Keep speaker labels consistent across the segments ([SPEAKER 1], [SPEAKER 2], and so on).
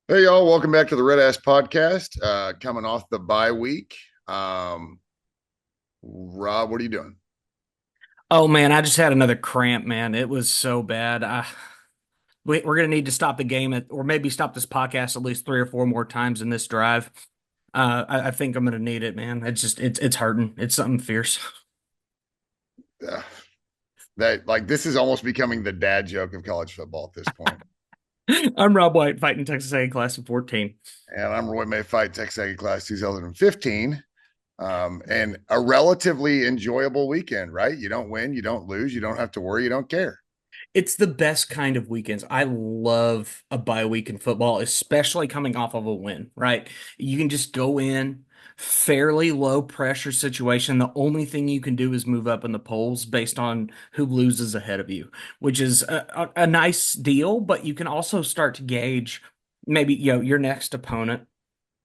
[SPEAKER 1] Hey y'all, welcome back to the RedAss podcast. Coming off the bye week. Rob, what are you doing?
[SPEAKER 2] Oh man, I just had another cramp, man. It was so bad. We're gonna need to stop the game or maybe stop this podcast at least three or four more times in this drive. I think I'm gonna need it, man. It's hurting. It's something fierce.
[SPEAKER 1] Uh, that like this is almost becoming the dad joke of college football at this point.
[SPEAKER 2] I'm Rob White, fighting Texas A class of 14.
[SPEAKER 1] And I'm Roy May Fight Texas A Class 2015. And a relatively enjoyable weekend, right? You don't win, you don't lose, you don't have to worry, you don't care.
[SPEAKER 2] It's the best kind of weekends. I love a bye week in football, especially coming off of a win, right? You can just go in fairly low pressure situation. The only thing you can do is move up in the polls based on who loses ahead of you, which is a nice deal, but you can also start to gauge maybe, your next opponent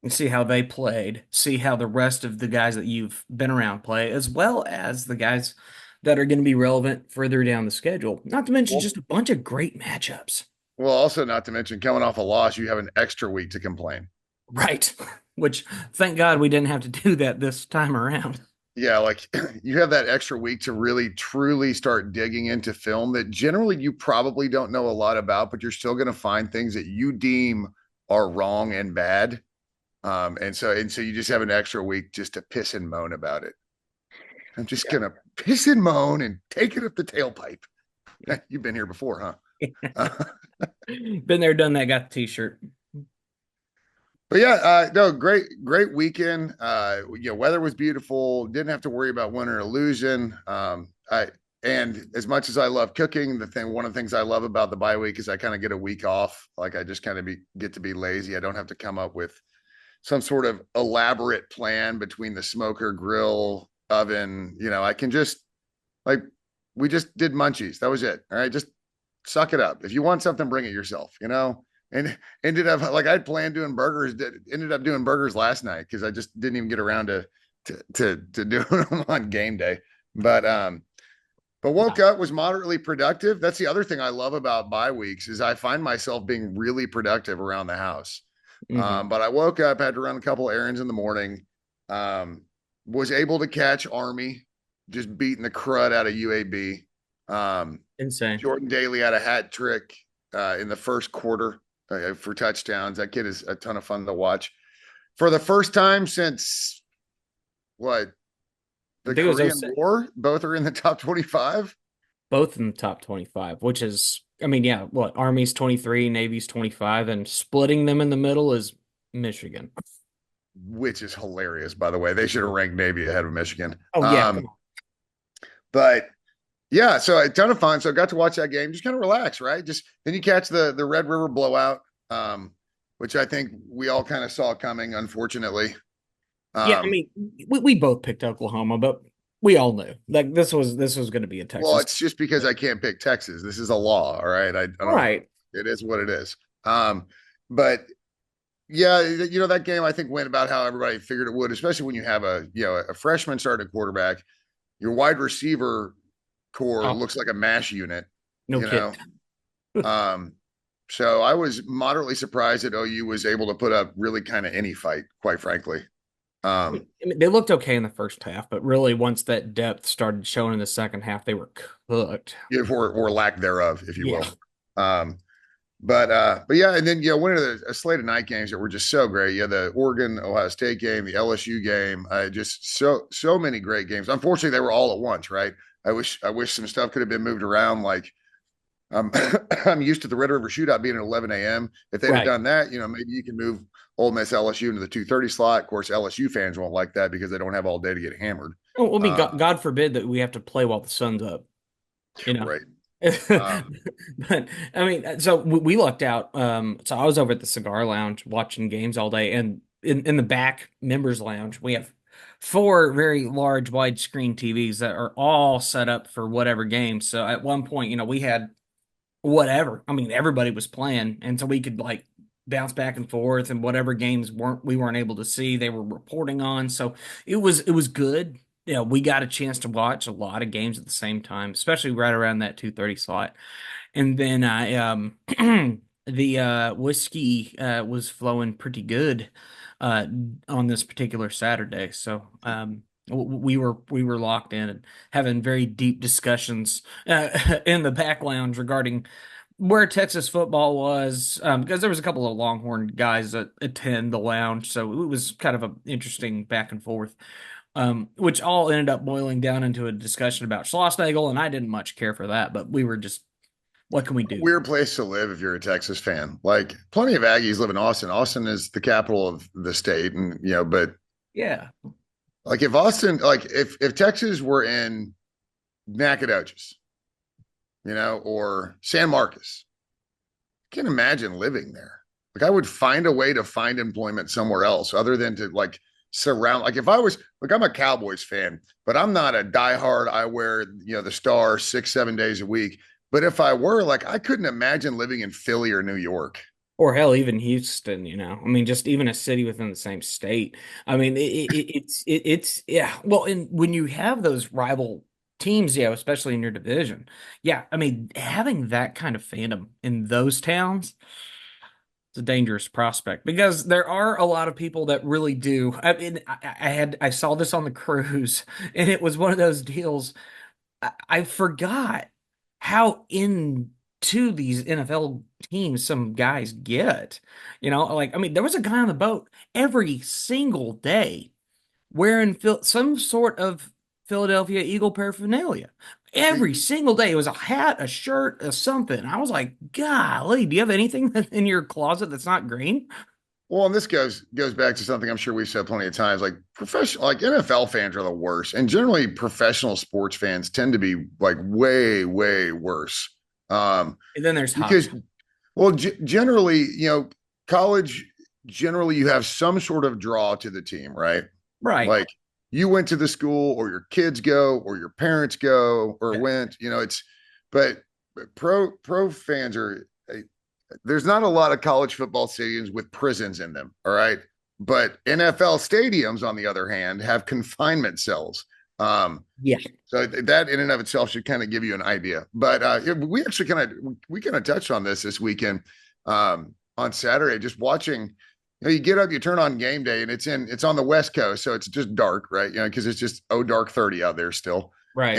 [SPEAKER 2] and see how they played, see how the rest of the guys that you've been around play, as well as the guys that are going to be relevant further down the schedule. Not to mention
[SPEAKER 1] Well,
[SPEAKER 2] just a bunch of great matchups.
[SPEAKER 1] well, also not to mention coming off a loss, you have an extra week to complain.
[SPEAKER 2] Right. Which, thank God we didn't have to do that this time around.
[SPEAKER 1] Yeah, like you have that extra week to really truly start digging into film that generally you probably don't know a lot about, but you're still going to find things that you deem are wrong and bad. And so you just have an extra week just to piss and moan about it. I'm just
[SPEAKER 2] Yeah.
[SPEAKER 1] gonna piss and moan and take it up the tailpipe. You've been here before, huh?
[SPEAKER 2] Been there, done that, got the t-shirt.
[SPEAKER 1] But yeah, no, great weekend. Weather was beautiful. Didn't have to worry about winter illusion. And as much as I love cooking, one of the things I love about the bye week is I kind of get a week off. Like I just kind of get to be lazy. I don't have to come up with some sort of elaborate plan between the smoker, grill, oven. I can just like we just did munchies. That was it. All right, just suck it up. If you want something, bring it yourself. And ended up like I'd planned doing burgers. Ended up doing burgers last night because I just didn't even get around to doing them on game day. But um, but woke
[SPEAKER 2] Wow.
[SPEAKER 1] up, was moderately productive. That's the other thing I love about bye weeks is I find myself being really productive around the house.
[SPEAKER 2] Hmm.
[SPEAKER 1] But I woke up, had to run a couple errands in the morning. Um, was able to catch Army, just beating the crud out of UAB. Um,
[SPEAKER 2] Insane.
[SPEAKER 1] Jordan Daly had a hat trick in the first quarter for touchdowns. That kid is a ton of fun to watch. For the first time since what
[SPEAKER 2] I
[SPEAKER 1] the
[SPEAKER 2] think it was oh
[SPEAKER 1] Korean
[SPEAKER 2] 06.
[SPEAKER 1] War, both are in the top 25,
[SPEAKER 2] Both in the top 25, which is, I mean, yeah, what, Army's 23, Navy's 25, and splitting them in the middle is Michigan.
[SPEAKER 1] which is hilarious. By the way, they should have ranked Navy ahead of Michigan.
[SPEAKER 2] Oh, yeah, come on.
[SPEAKER 1] But yeah, so a ton of fun. So I got to watch that game, just kind of relax, right? Just then you catch the Red River blowout, which I think we all kind of saw coming, unfortunately.
[SPEAKER 2] Yeah, I
[SPEAKER 1] Um,
[SPEAKER 2] mean, we both picked Oklahoma, but we all knew like this was going to be a
[SPEAKER 1] well,
[SPEAKER 2] Texas.
[SPEAKER 1] it's just because I can't pick Texas. This is a law, all right. I don't.
[SPEAKER 2] Right.
[SPEAKER 1] It is what it is. But yeah, that game I think went about how everybody figured it would, especially when you have a freshman starting quarterback. Your wide receiver core
[SPEAKER 2] Oh,
[SPEAKER 1] looks like a mash unit.
[SPEAKER 2] no
[SPEAKER 1] You
[SPEAKER 2] kid.
[SPEAKER 1] know, um, so I was moderately surprised that OU was able to put up really kind of any fight, quite frankly. Um,
[SPEAKER 2] I mean, they looked okay in the first half, but really once that depth started showing in the second half, they were cooked.
[SPEAKER 1] if or lack thereof, if you
[SPEAKER 2] Yeah.
[SPEAKER 1] will. Um, but yeah, and then winning a slate of night games that were just so great. Yeah, the Oregon Ohio State game, the LSU game, just so many great games. Unfortunately, they were all at once, right? I wish some stuff could have been moved around. Like um, I'm used to the Red River Shootout being at 11 a.m. If they'd have
[SPEAKER 2] Right.
[SPEAKER 1] done that, maybe you can move Ole Miss LSU into the 2:30 slot. Of course, LSU fans won't like that because they don't have all day to get hammered.
[SPEAKER 2] Well, I mean,
[SPEAKER 1] Uh,
[SPEAKER 2] God forbid that we have to play while the sun's up, you know.
[SPEAKER 1] right. Um,
[SPEAKER 2] But I mean, so we lucked out. So I was over at the cigar lounge watching games all day, and in the back members lounge, we have four very large widescreen TVs that are all set up for whatever game. So at one point, we had whatever. I mean, everybody was playing, and so we could like bounce back and forth, and whatever games we weren't able to see, they were reporting on. So it was good. Yeah, we got a chance to watch a lot of games at the same time, especially right around that 2:30 slot. And then I The whiskey was flowing pretty good uh on this particular Saturday. So we were locked in and having very deep discussions in the back lounge regarding where Texas football was, because there was a couple of Longhorn guys that attend the lounge, so it was kind of an interesting back and forth, which all ended up boiling down into a discussion about Schlossnagel, and I didn't much care for that, but we were just, what can we do?
[SPEAKER 1] Weird place to live if you're a Texas fan. Like plenty of Aggies live in Austin. Austin is the capital of the state, and but
[SPEAKER 2] Yeah.
[SPEAKER 1] like if Austin, like if Texas were in Nacogdoches, or San Marcos, I can't imagine living there. Like I would find a way to find employment somewhere else other than to like surround. Like if I was like I'm a Cowboys fan, but I'm not a diehard. I wear the star 6-7 days a week. But if I were, like, I couldn't imagine living in Philly or New York.
[SPEAKER 2] Or hell, even Houston, I mean, just even a city within the same state. I mean, it's yeah. Well, and when you have those rival teams, yeah, especially in your division, yeah. I mean, having that kind of fandom in those towns, it's a dangerous prospect because there are a lot of people that really do. I mean, I saw this on the cruise, and it was one of those deals. I forgot how into these NFL teams some guys get. Like, I mean, there was a guy on the boat every single day wearing some sort of Philadelphia Eagle paraphernalia. Every single day. It was a hat, a shirt, a something. I was like, golly, do you have anything in your closet that's not green?
[SPEAKER 1] Well, and this goes back to something I'm sure we've said plenty of times. Like professional, like NFL fans are the worst, and generally professional sports fans tend to be like way, way worse.
[SPEAKER 2] And then there's
[SPEAKER 1] Because
[SPEAKER 2] hockey.
[SPEAKER 1] well, generally, college generally you have some sort of draw to the team, right?
[SPEAKER 2] Right.
[SPEAKER 1] Like you went to the school, or your kids go, or your parents go, or
[SPEAKER 2] Yeah.
[SPEAKER 1] went. But pro fans are there's not a lot of college football stadiums with prisons in them. All right. But NFL stadiums, on the other hand, have confinement cells. Um,
[SPEAKER 2] Yeah.
[SPEAKER 1] so that in and of itself should kind of give you an idea. But we actually kind of touched on this weekend on Saturday, just watching. You get up, you turn on game day, and it's on the West Coast, so it's just dark, right? Because it's just dark 30 out there still,
[SPEAKER 2] Right.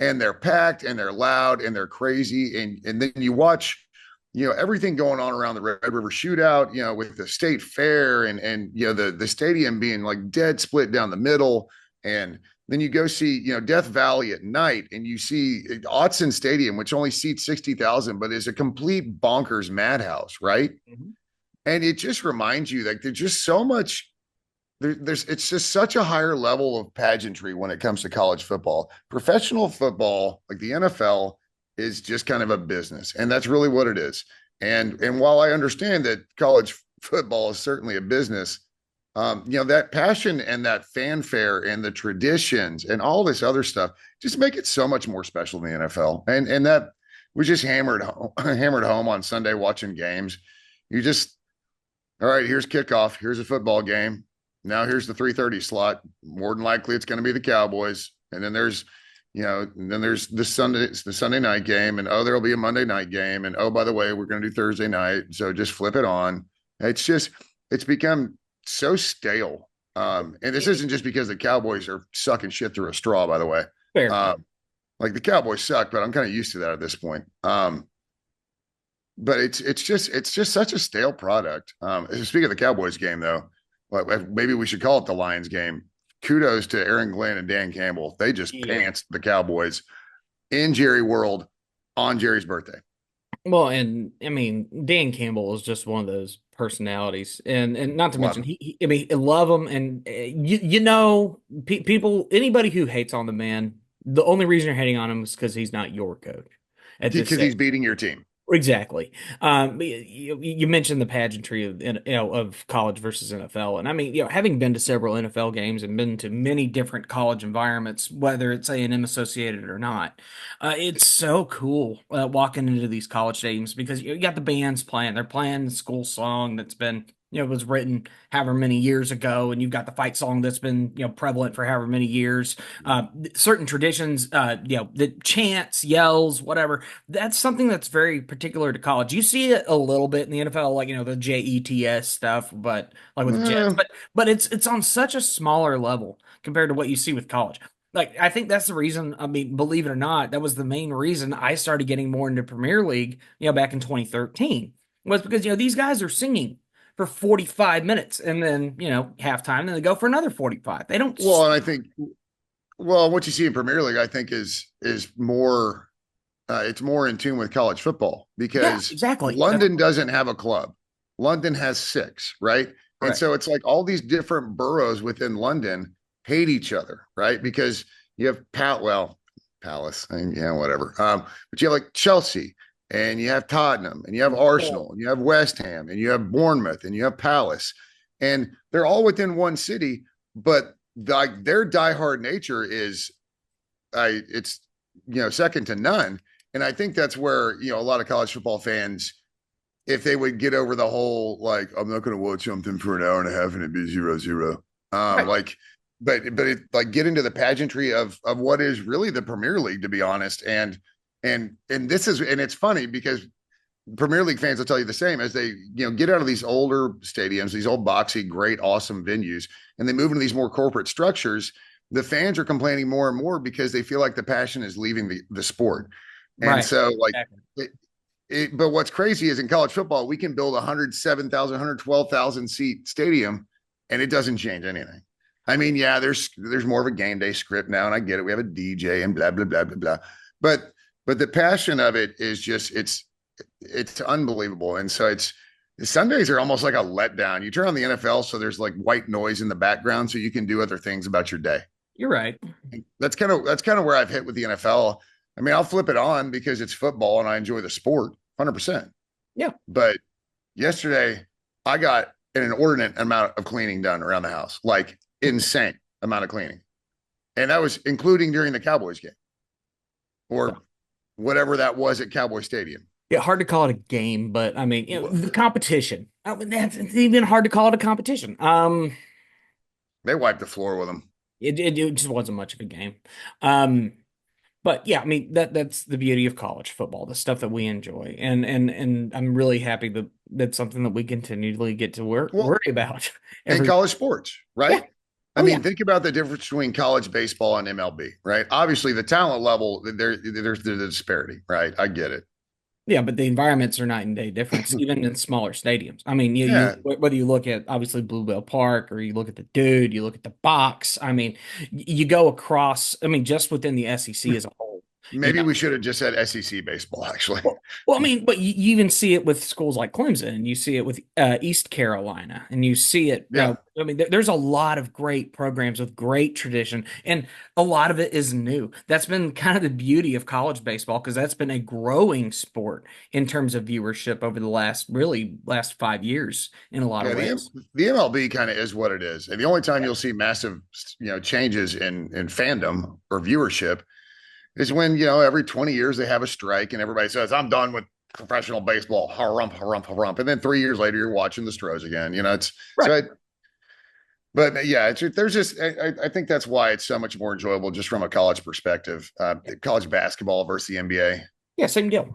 [SPEAKER 1] and they're packed and they're loud and they're crazy, and then you watch everything going on around the Red River Shootout, with the state fair and the stadium being like dead split down the middle. And then you go see Death Valley at night, and you see Autzen Stadium, which only seats 60,000 but is a complete bonkers madhouse, right?
[SPEAKER 2] Mhm.
[SPEAKER 1] And it just reminds you, like, there's just so much there's it's just such a higher level of pageantry when it comes to college football. Professional football, like the NFL, is just kind of a business, and that's really what it is. And while I understand that college football is certainly a business, that passion and that fanfare and the traditions and all this other stuff just make it so much more special than the NFL. And that was just hammered home on Sunday watching games. You just all right, here's kickoff. Here's a football game. Now here's the 3:30 slot. More than likely it's going to be the Cowboys. And then there's the Sunday night game. And there'll be a Monday night game. And by the way, we're going to do Thursday night. So just flip it on. It's become so stale. And this isn't just because the Cowboys are sucking shit through a straw, by the way.
[SPEAKER 2] Fair.
[SPEAKER 1] Like the Cowboys suck, but I'm kind of used to that at this point. But it's just such a stale product. Speaking of the Cowboys game, though, maybe we should call it the Lions game. Kudos to Aaron Glenn and Dan Campbell. They just
[SPEAKER 2] Yeah.
[SPEAKER 1] pantsed the Cowboys in Jerry World on Jerry's birthday.
[SPEAKER 2] Well, and I mean, Dan Campbell is just one of those personalities, and not to
[SPEAKER 1] Love
[SPEAKER 2] mention
[SPEAKER 1] him.
[SPEAKER 2] I mean, I love him, and people, anybody who hates on the man, the only reason you're hating on him is because he's not your coach at this
[SPEAKER 1] Because
[SPEAKER 2] stage.
[SPEAKER 1] he's beating your team.
[SPEAKER 2] Exactly. You mentioned the pageantry of college versus NFL, and I mean, having been to several NFL games and been to many different college environments, whether it's A&M associated or not, it's so cool walking into these college stadiums because you got the bands playing. They're playing the school song that's been was written however many years ago, and you've got the fight song that's been, prevalent for however many years. Certain traditions, the chants, yells, whatever, that's something that's very particular to college. You see it a little bit in the NFL, like, the JETS stuff, but like with the Jets,
[SPEAKER 1] Eh,
[SPEAKER 2] but it's on such a smaller level compared to what you see with college. Like, I think that's the reason, I mean, believe it or not, that was the main reason I started getting more into Premier League, back in 2013, was because, these guys are singing for 45 minutes and then, halftime, and then they go for another 45. They don't
[SPEAKER 1] well, and I
[SPEAKER 2] stop.
[SPEAKER 1] think what you see in Premier League, I think is more it's more in tune with college football
[SPEAKER 2] Yeah,
[SPEAKER 1] because
[SPEAKER 2] exactly.
[SPEAKER 1] London doesn't have a club. London has six, right? And
[SPEAKER 2] Correct.
[SPEAKER 1] so it's like all these different boroughs within London hate each other, right? Because you have Palace, and yeah, whatever. But you have like Chelsea, and you have Tottenham, and you have Arsenal, and you have West Ham, and you have Bournemouth, and you have Palace, and they're all within one city, but like their diehard nature is, it's second to none. And I think that's where a lot of college football fans, if they would get over the whole like I'm not going to watch something for an hour and a half and it be 0-0,
[SPEAKER 2] Right.
[SPEAKER 1] like, but it like get into the pageantry of what is really the Premier League, to be honest. And this is, and it's funny because Premier League fans will tell you the same as they get out of these older stadiums, these old boxy, great, awesome venues, and they move into these more corporate structures. The fans are complaining more and more because they feel like the passion is leaving the sport. And
[SPEAKER 2] Right.
[SPEAKER 1] so, like,
[SPEAKER 2] Exactly.
[SPEAKER 1] but what's crazy is in college football, we can build a 107,000, 112,000 seat stadium, and it doesn't change anything. I mean, yeah, there's more of a game day script now, and I get it. We have a DJ and blah blah blah blah blah, but the passion of it is just it's unbelievable. And so it's Sundays are almost like a letdown. You turn on the NFL, so there's like white noise in the background, so you can do other things about your day.
[SPEAKER 2] You're right.
[SPEAKER 1] That's kind of where I've hit with the NFL. I mean, I'll flip it on because it's football and I enjoy the sport 100%.
[SPEAKER 2] Yeah.
[SPEAKER 1] But yesterday, I got an inordinate amount of cleaning done around the house, like insane amount of cleaning. And that was including during the Cowboys game or whatever that was at Cowboy Stadium.
[SPEAKER 2] Yeah, hard to call it a game, but I mean, the competition. I mean, that's it's even hard to call it a competition.
[SPEAKER 1] They wiped the floor with them.
[SPEAKER 2] It just wasn't much of a game. Um, but yeah, I mean that's the beauty of college football, the stuff that we enjoy, and I'm really happy that that's something that we continually get to
[SPEAKER 1] Well,
[SPEAKER 2] worry about
[SPEAKER 1] in
[SPEAKER 2] every.
[SPEAKER 1] college sports,
[SPEAKER 2] Yeah.
[SPEAKER 1] right? I
[SPEAKER 2] Oh yeah.
[SPEAKER 1] mean, think about the difference between college baseball and MLB, right? Obviously, the talent level, there's the disparity, right? I get it.
[SPEAKER 2] Yeah, but the environments are night and day difference, even in smaller stadiums. I mean,
[SPEAKER 1] Yeah,
[SPEAKER 2] whether you look at obviously Bluebell Park or you look at the Dude, you look at the Box. I mean, you go across. I mean, just within the SEC as a whole, you
[SPEAKER 1] maybe
[SPEAKER 2] know.
[SPEAKER 1] we should have just said SEC baseball, actually.
[SPEAKER 2] Well, I mean, but you even see it with schools like Clemson, and you see it with East Carolina, and you see it.
[SPEAKER 1] Yeah,
[SPEAKER 2] I mean, there's a lot of great programs with great tradition, and a lot of it is new. That's been kind of the beauty of college baseball because that's been a growing sport in terms of viewership over the last 5 years in a lot of
[SPEAKER 1] yeah.
[SPEAKER 2] ways.
[SPEAKER 1] The MLB kind of is what it is, and the only time you'll see massive, changes in fandom or viewership is when every 20 years they have a strike and everybody says I'm done with professional baseball, harump harump harump, and then 3 years later you're watching the Stros again. It's
[SPEAKER 2] Right.
[SPEAKER 1] so it, but yeah, there's just I think that's why it's so much more enjoyable just from a college perspective. College basketball versus the NBA.
[SPEAKER 2] Yeah, same deal.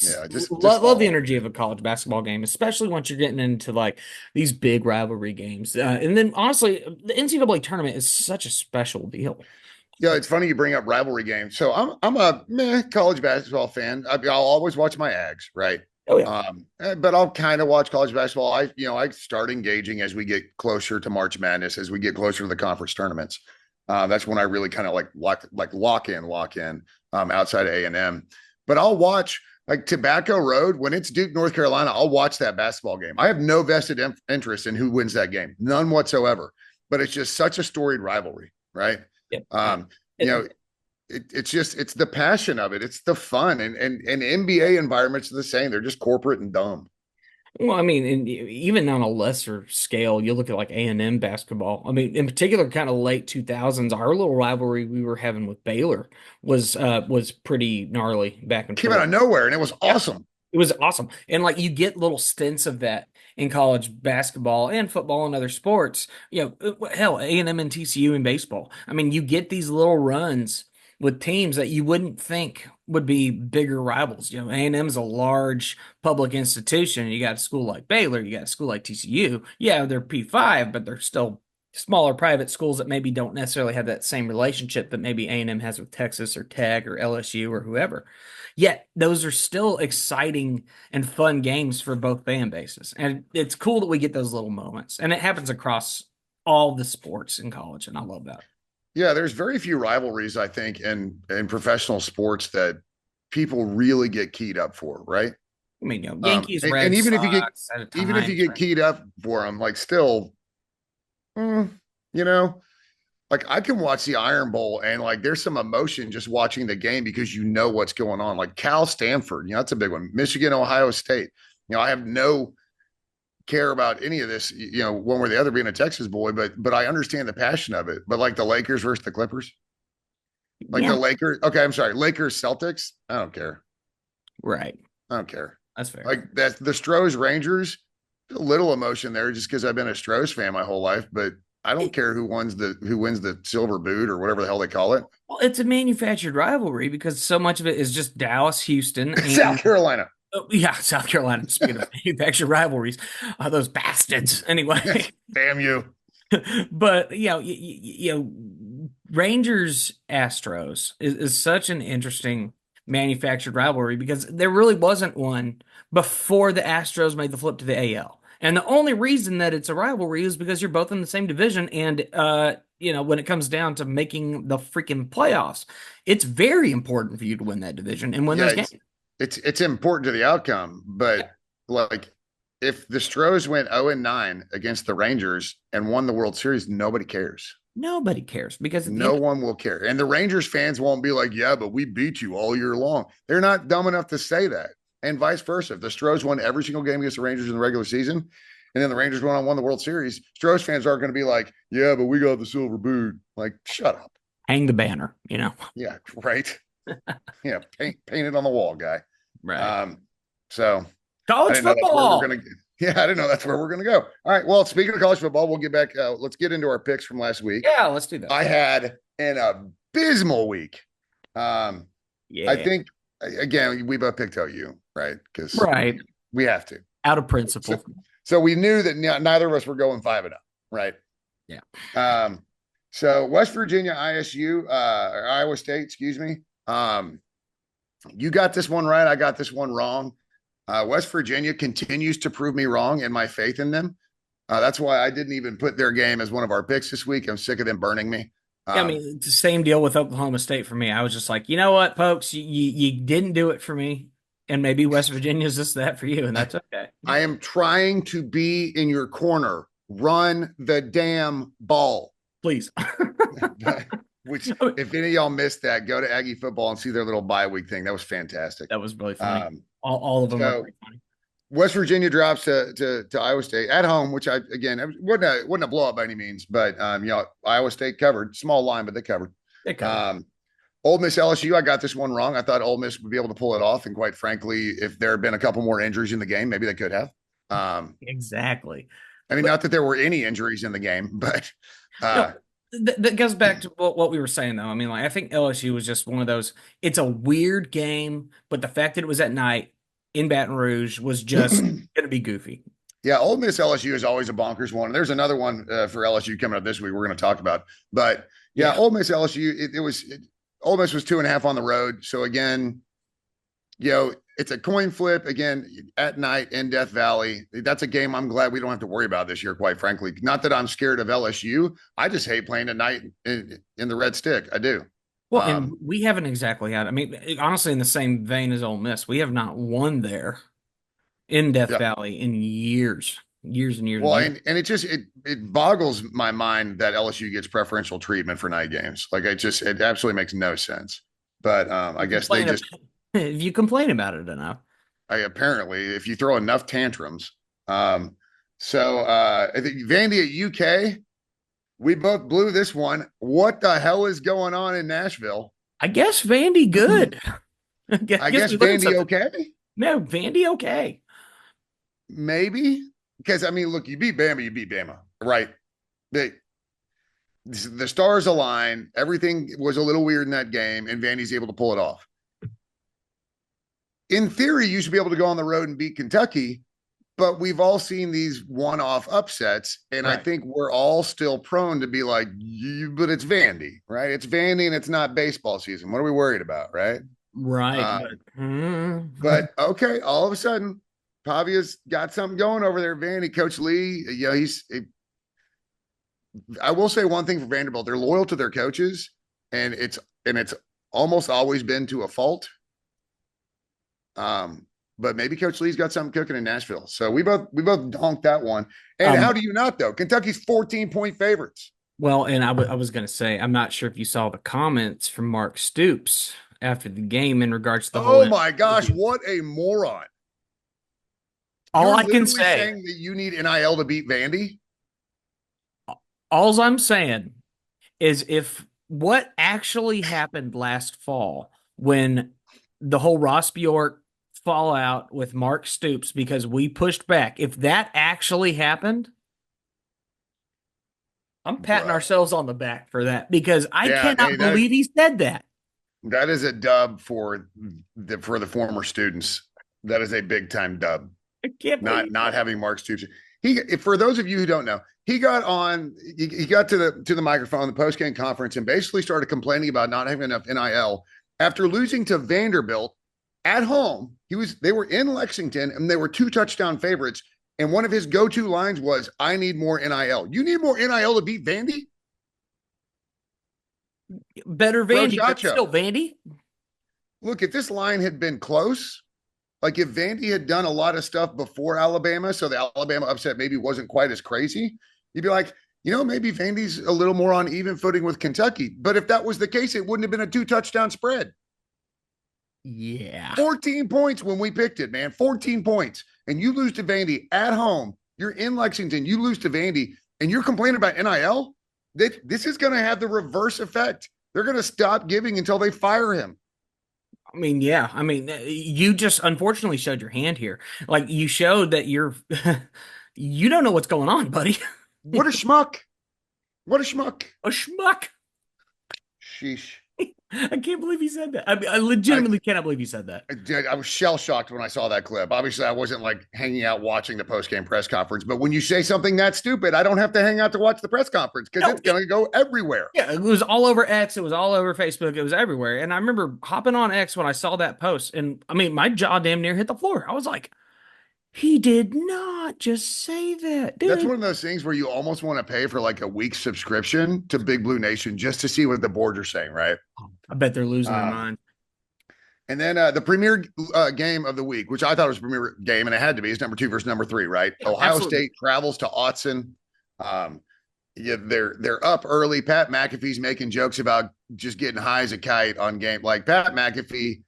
[SPEAKER 1] Yeah, just
[SPEAKER 2] Love the
[SPEAKER 1] all
[SPEAKER 2] energy of a college basketball game, especially once you're getting into like these big rivalry games. And then honestly, the NCAA tournament is such a special deal.
[SPEAKER 1] yeah. It's funny you bring up rivalry games. So I'm a college basketball fan. I'll always watch my Ags, right?
[SPEAKER 2] Oh yeah.
[SPEAKER 1] But I'll kind of watch college basketball. I start engaging as we get closer to March Madness, as we get closer to the conference tournaments. That's when I really kind of like lock in outside of A&M. But I'll watch like Tobacco Road when it's Duke, North Carolina. I'll watch that basketball game. I have no vested interest in who wins that game, none whatsoever. But it's just such a storied rivalry, right?
[SPEAKER 2] Yep.
[SPEAKER 1] Um, you
[SPEAKER 2] It-
[SPEAKER 1] know, it's the passion of it. It's the fun, and NBA environments are the same. They're just corporate and dumb.
[SPEAKER 2] well, I mean, and even on a lesser scale, you look at like A&M basketball. I mean, in particular, kind of late 2000s, our little rivalry we were having with Baylor was pretty gnarly back and
[SPEAKER 1] Came out
[SPEAKER 2] forth.
[SPEAKER 1] of nowhere, and it was
[SPEAKER 2] Yeah.
[SPEAKER 1] awesome.
[SPEAKER 2] It was awesome. And like you get little stints of that in college basketball and football and other sports. Hell, A&M and TCU in baseball. I mean, you get these little runs with teams that you wouldn't think would be bigger rivals. A&M is a large public institution. You got a school like Baylor, you got a school like TCU. Yeah, they're P5, but they're still smaller private schools that maybe don't necessarily have that same relationship that maybe A&M has with Texas or Tech or LSU or whoever. Yet those are still exciting and fun games for both fan bases. And it's cool that we get those little moments. And it happens across all the sports in college, and I love that.
[SPEAKER 1] Yeah, there's very few rivalries, I think, in professional sports that people really get keyed up for, right?
[SPEAKER 2] I mean, Yankees,
[SPEAKER 1] And
[SPEAKER 2] Red
[SPEAKER 1] even if you get
[SPEAKER 2] Sox at a
[SPEAKER 1] even if you
[SPEAKER 2] time.
[SPEAKER 1] get keyed up for them, like still, you know, like I can watch the Iron Bowl and like there's some emotion just watching the game because you know what's going on. Like Cal Stanford, that's a big one. Michigan, Ohio State. I have no care about any of this, one way or the other being a Texas boy, but I understand the passion of it. But like the Lakers versus the Clippers, like
[SPEAKER 2] Yeah,
[SPEAKER 1] the Lakers, okay, I'm sorry, Lakers Celtics, I don't care.
[SPEAKER 2] right.
[SPEAKER 1] I don't care.
[SPEAKER 2] That's fair.
[SPEAKER 1] Like that the Stros Rangers, a little emotion there just because I've been a Stros fan my whole life, but I don't care who wins the silver boot or whatever the hell they call it.
[SPEAKER 2] Well, it's a manufactured rivalry because so much of it is just Dallas, Houston,
[SPEAKER 1] South
[SPEAKER 2] and
[SPEAKER 1] Carolina.
[SPEAKER 2] yeah, South Carolina. Speaking of manufactured rivalries, those bastards. Anyway,
[SPEAKER 1] Damn you.
[SPEAKER 2] but Rangers Astros is such an interesting manufactured rivalry because there really wasn't one before the Astros made the flip to the AL. And the only reason that it's a rivalry is because you're both in the same division. And, when it comes down to making the freaking playoffs, it's very important for you to win that division and win
[SPEAKER 1] Yeah,
[SPEAKER 2] those games.
[SPEAKER 1] it's important to the outcome,
[SPEAKER 2] Yeah.
[SPEAKER 1] but like if the Stros went 0-9 against the Rangers and won the World Series, nobody cares.
[SPEAKER 2] Nobody cares because at the
[SPEAKER 1] No
[SPEAKER 2] end,
[SPEAKER 1] one will care. And the Rangers fans won't be like, yeah, but we beat you all year long. They're not dumb enough to say that. And vice versa. If the Stros won every single game against the Rangers in the regular season, and then the Rangers went on and won the World Series, Stros fans aren't going to be like, yeah, but we got the silver boot. Like, shut up.
[SPEAKER 2] hang the banner.
[SPEAKER 1] Yeah, right. Yeah, paint it on the wall, guy.
[SPEAKER 2] Right.
[SPEAKER 1] Um, so I
[SPEAKER 2] College
[SPEAKER 1] didn't know that's where we're
[SPEAKER 2] football.
[SPEAKER 1] gonna. Yeah, I didn't know that's where we're gonna go. All right. Well, speaking of college football, we'll get back. Let's get into our picks from last week.
[SPEAKER 2] Yeah, let's do that.
[SPEAKER 1] I had an abysmal week. I
[SPEAKER 2] Yeah.
[SPEAKER 1] think again we both picked OU, right? Because
[SPEAKER 2] Right.
[SPEAKER 1] we have to.
[SPEAKER 2] Out of
[SPEAKER 1] So,
[SPEAKER 2] principle.
[SPEAKER 1] so we knew that neither of us were going 5-0, right?
[SPEAKER 2] Yeah.
[SPEAKER 1] So West Virginia, ISU, or Iowa State, excuse me. You got this one right. I got this one wrong. West Virginia continues to prove me wrong in my faith in them. That's why I didn't even put their game as one of our picks this week. I'm sick of them burning me.
[SPEAKER 2] Yeah, I mean, it's the same deal with Oklahoma State for me. I was just like, you know what, folks, you didn't do it for me, and maybe West Virginia's just that for you, and that's okay.
[SPEAKER 1] I am trying to be in your corner. Run the damn ball.
[SPEAKER 2] Please.
[SPEAKER 1] Which, if any of y'all missed that, go to Aggie football and see their little bye week thing. That was fantastic.
[SPEAKER 2] That was really funny. All of them are pretty funny.
[SPEAKER 1] West Virginia drops to Iowa State at home, which I again wasn't a blowout by any means, but Iowa State covered, small line, but they covered.
[SPEAKER 2] They covered.
[SPEAKER 1] Ole Miss LSU, I got this one wrong. I thought Ole Miss would be able to pull it off, and quite frankly, if there had been a couple more injuries in the game, maybe they could have.
[SPEAKER 2] Exactly.
[SPEAKER 1] I mean, not that there were any injuries in the game, but
[SPEAKER 2] No, that goes back to what we were saying, though. I mean, like I think LSU was just one of those. It's a weird game, but the fact that it was at night in Baton Rouge was just going to be goofy.
[SPEAKER 1] Yeah, Ole Miss LSU is always a bonkers one. There's another one for LSU coming up this week we're going to talk about. But yeah, Ole Miss LSU, Ole Miss was 2.5 on the road. So again, it's a coin flip again at night in Death Valley. That's a game I'm glad we don't have to worry about this year, quite frankly. Not that I'm scared of LSU. I just hate playing at night in the red stick. I do.
[SPEAKER 2] Well, and we haven't exactly had. I mean, honestly, in the same vein as Ole Miss, we have not won there in Death Valley in years and years.
[SPEAKER 1] Well,
[SPEAKER 2] and years.
[SPEAKER 1] and it boggles my mind that LSU gets preferential treatment for night games. Like it absolutely makes no sense. But I guess they just
[SPEAKER 2] if you complain about it enough.
[SPEAKER 1] Apparently, if you throw enough tantrums. I think Vandy at UK, we both blew this one. What the hell is going on in Nashville?
[SPEAKER 2] I guess Vandy good.
[SPEAKER 1] I guess Vandy okay.
[SPEAKER 2] No, Vandy okay.
[SPEAKER 1] Maybe, because I mean, look, you beat Bama, right? They, the stars align. Everything was a little weird in that game, and Vandy's able to pull it off. In theory, you should be able to go on the road and beat Kentucky, but we've all seen these one-off upsets, and I
[SPEAKER 2] Right.
[SPEAKER 1] think we're all still prone to be like, but it's Vandy, right? It's Vandy, and it's not baseball season. What are we worried about, right?
[SPEAKER 2] Right.
[SPEAKER 1] Uh,
[SPEAKER 2] But
[SPEAKER 1] but okay, all of a sudden, Pavia's got something going over there. Vandy, Coach Lee, you know, I will say one thing for Vanderbilt: they're loyal to their coaches, and it's almost always been to a fault. But maybe Coach Lee's got something cooking in Nashville. So we both donked that one. And how
[SPEAKER 2] um,
[SPEAKER 1] do you not though? Kentucky's 14-point favorites.
[SPEAKER 2] well, and I was going to say, I'm not sure if you saw the comments from Mark Stoops after the game in regards to the whole
[SPEAKER 1] Oh my
[SPEAKER 2] NIL
[SPEAKER 1] gosh,
[SPEAKER 2] deal.
[SPEAKER 1] what a moron!
[SPEAKER 2] All
[SPEAKER 1] You're
[SPEAKER 2] I can
[SPEAKER 1] literally
[SPEAKER 2] say,
[SPEAKER 1] saying that you need NIL to beat Vandy.
[SPEAKER 2] all I'm saying is if what actually happened last fall when the whole Ross Bjork fallout with Mark Stoops because we pushed back, if that actually happened, I'm patting
[SPEAKER 1] Bruh.
[SPEAKER 2] ourselves on the back for that because I
[SPEAKER 1] Yeah, hey,
[SPEAKER 2] cannot believe he said that.
[SPEAKER 1] that is a dub for the former students. That is a big time dub.
[SPEAKER 2] I can't believe he
[SPEAKER 1] Not
[SPEAKER 2] said
[SPEAKER 1] having Mark Stoops. He, for those of you who don't know, he got on. He got to the microphone, the post game conference, and basically started complaining about not having enough NIL after losing to Vanderbilt at home. They were in Lexington and they were 2 touchdown favorites. And one of his go to lines was, "I need more NIL." You need more NIL to beat Vandy,
[SPEAKER 2] that. Better
[SPEAKER 1] bro.
[SPEAKER 2] Vandy, but
[SPEAKER 1] Chacho,
[SPEAKER 2] still Vandy.
[SPEAKER 1] look, if this line had been close, like if Vandy had done a lot of stuff before Alabama, so the Alabama upset maybe wasn't quite as crazy, you'd be like, maybe Vandy's a little more on even footing with Kentucky. But if that was the case, it wouldn't have been a 2 touchdown spread.
[SPEAKER 2] Yeah.
[SPEAKER 1] 14 points when we picked it, man. 14 points. And you lose to Vandy at home. You're in Lexington. You lose to Vandy, and you're complaining about NIL. This is going to have the reverse effect. They're going to stop giving until they fire him.
[SPEAKER 2] I mean, yeah. I mean, you just unfortunately showed your hand here. Like you showed that you don't know what's going on, buddy.
[SPEAKER 1] What a schmuck. What a schmuck.
[SPEAKER 2] A schmuck.
[SPEAKER 1] Sheesh.
[SPEAKER 2] I can't believe he said that. I mean, I
[SPEAKER 1] I,
[SPEAKER 2] legitimately cannot believe he said that.
[SPEAKER 1] I was shell shocked when I saw that clip. Obviously, I wasn't like hanging out watching the post game press conference. But when you say something that stupid, I don't have to hang out to watch the press conference because
[SPEAKER 2] No,
[SPEAKER 1] it's going to go everywhere.
[SPEAKER 2] yeah, it was all over X. It was all over Facebook. It was everywhere. And I remember hopping on X when I saw that post. And I mean, my jaw damn near hit the floor. I was like, he did not just say that,
[SPEAKER 1] That's
[SPEAKER 2] dude.
[SPEAKER 1] one of those things where you almost want to pay for like a week's subscription to Big Blue Nation just to see what the boards are saying, right?
[SPEAKER 2] I bet they're losing their
[SPEAKER 1] Um,
[SPEAKER 2] mind.
[SPEAKER 1] and then the premier game of the week, which I thought was premier game, and it had to be, is number 2 versus number 3, right?
[SPEAKER 2] Yeah,
[SPEAKER 1] Ohio
[SPEAKER 2] absolutely.
[SPEAKER 1] State travels to Autzen. Um, yeah, they're up early. Pat McAfee's making jokes about just getting high as a kite on game. Like Pat McAfee,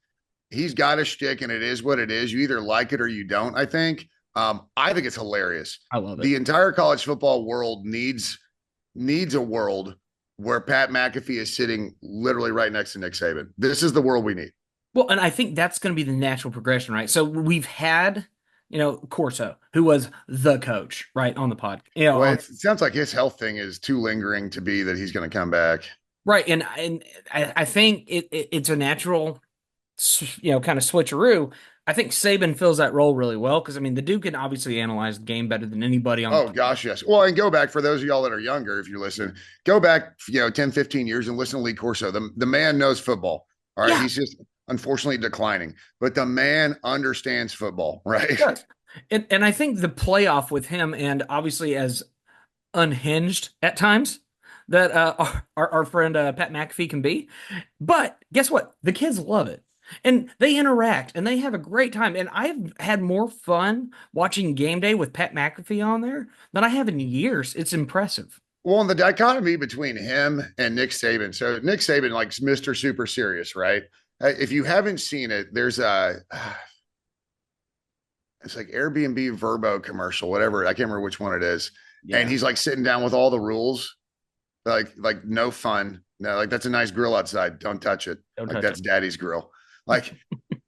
[SPEAKER 1] he's got a shtick, and it is what it is. You either like it or you don't. I think it's hilarious.
[SPEAKER 2] I love it.
[SPEAKER 1] The entire college football world needs a world where Pat McAfee is sitting literally right next to Nick Saban. This is the world we need.
[SPEAKER 2] Well, and I think that's going to be the natural progression, right? So we've had, Corso, who was the coach, right, on the pod.
[SPEAKER 1] Well, it sounds like his health thing is too lingering to be that he's going to come back.
[SPEAKER 2] Right, and I think it's a natural, kind of switcheroo. I think Saban fills that role really well because I mean the dude can obviously analyze the game better than anybody on the
[SPEAKER 1] Oh
[SPEAKER 2] planet.
[SPEAKER 1] gosh, yes. Well, and go back for those of y'all that are younger, if you're listening, go back, 10, 15 years and listen to Lee Corso. The man knows football. All right.
[SPEAKER 2] Yeah,
[SPEAKER 1] He's just unfortunately declining, but the man understands football,
[SPEAKER 2] he
[SPEAKER 1] right?
[SPEAKER 2] does. And I think the playoff with him and obviously as unhinged at times that our friend Pat McAfee can be. But guess what? The kids love it. And they interact and they have a great time. And I've had more fun watching game day with Pat McAfee on there than I have in years. It's impressive.
[SPEAKER 1] Well, and the dichotomy between him and Nick Saban. So Nick Saban, like Mr. Super Serious, right? If you haven't seen it, there's it's like Airbnb Verbo commercial, whatever. I can't remember which one it is. And
[SPEAKER 2] Yeah.
[SPEAKER 1] he's like sitting down with all the rules, like no fun. No, like that's a nice grill outside. Don't touch it.
[SPEAKER 2] Don't
[SPEAKER 1] Like
[SPEAKER 2] touch
[SPEAKER 1] that's
[SPEAKER 2] it.
[SPEAKER 1] daddy's grill. Like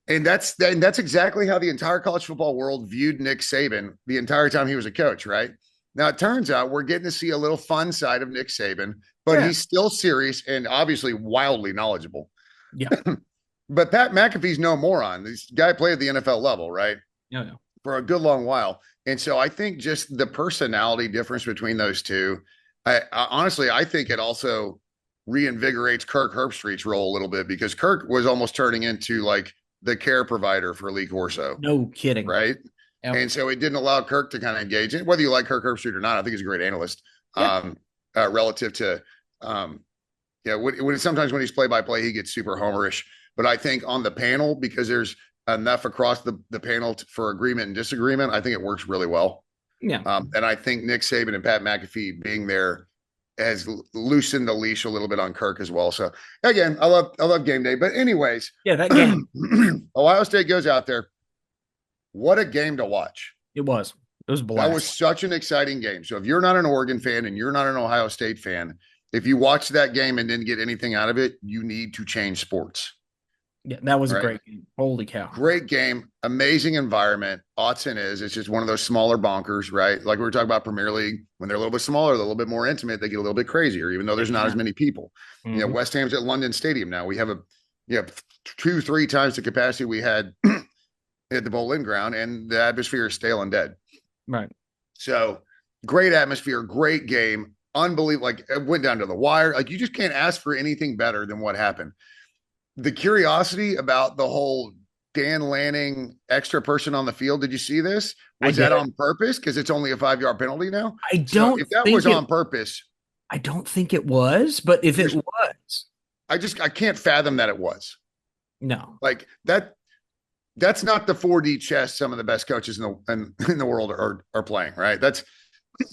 [SPEAKER 1] And that's exactly how the entire college football world viewed Nick Saban the entire time he was a coach, right? Now it turns out we're getting to see a little fun side of Nick Saban, but
[SPEAKER 2] Yeah.
[SPEAKER 1] he's still serious and obviously wildly knowledgeable.
[SPEAKER 2] Yeah.
[SPEAKER 1] But Pat McAfee's no moron. This guy played at the NFL level, right?
[SPEAKER 2] No, no.
[SPEAKER 1] For a good long while. And so I think just the personality difference between those two, I honestly, I think it also reinvigorates Kirk Herbstreit's role a little bit because Kirk was almost turning into like the care provider for Lee Corso,
[SPEAKER 2] No kidding.
[SPEAKER 1] right?
[SPEAKER 2] Yep.
[SPEAKER 1] And so it didn't allow Kirk to kind of engage in whether you like Kirk Herbstreit or not. I think he's a great analyst
[SPEAKER 2] Yeah.
[SPEAKER 1] relative to, sometimes when he's play by play, he gets super homerish. But I think on the panel, because there's enough across the panel for agreement and disagreement, I think it works really well.
[SPEAKER 2] Yeah.
[SPEAKER 1] And I think Nick Saban and Pat McAfee being there has loosened the leash a little bit on Kirk as well. So again, I love game day. But anyways,
[SPEAKER 2] Yeah, that game.
[SPEAKER 1] Ohio State goes out there. What a game to watch.
[SPEAKER 2] It was. It was a
[SPEAKER 1] That was
[SPEAKER 2] blast.
[SPEAKER 1] such an exciting game. So if you're not an Oregon fan and you're not an Ohio State fan, if you watched that game and didn't get anything out of it, you need to change sports.
[SPEAKER 2] Yeah, that was a
[SPEAKER 1] Right.
[SPEAKER 2] great game. Holy cow.
[SPEAKER 1] Great game, amazing environment. Autzen it's just one of those smaller bonkers, right? Like we were talking about Premier League, when they're a little bit smaller, they're a little bit more intimate, they get a little bit crazier, even though there's not as many people.
[SPEAKER 2] Mm-hmm.
[SPEAKER 1] West Ham's at London Stadium now. We have 2-3 times the capacity we had at the Bowl-In Ground, and the atmosphere is stale and dead.
[SPEAKER 2] Right.
[SPEAKER 1] So great atmosphere, great game, unbelievable. Like it went down to the wire. Like you just can't ask for anything better than what happened. The curiosity about the whole Dan Lanning extra person on the field. Did you see this? Was that on purpose? Because it's only a 5-yard penalty now.
[SPEAKER 2] I don't
[SPEAKER 1] if that
[SPEAKER 2] think
[SPEAKER 1] was on purpose,
[SPEAKER 2] I don't think it was, but if it was,
[SPEAKER 1] I can't fathom that it was.
[SPEAKER 2] no.
[SPEAKER 1] Like that. That's not the 4D chess some of the best coaches in the world are playing, right? That's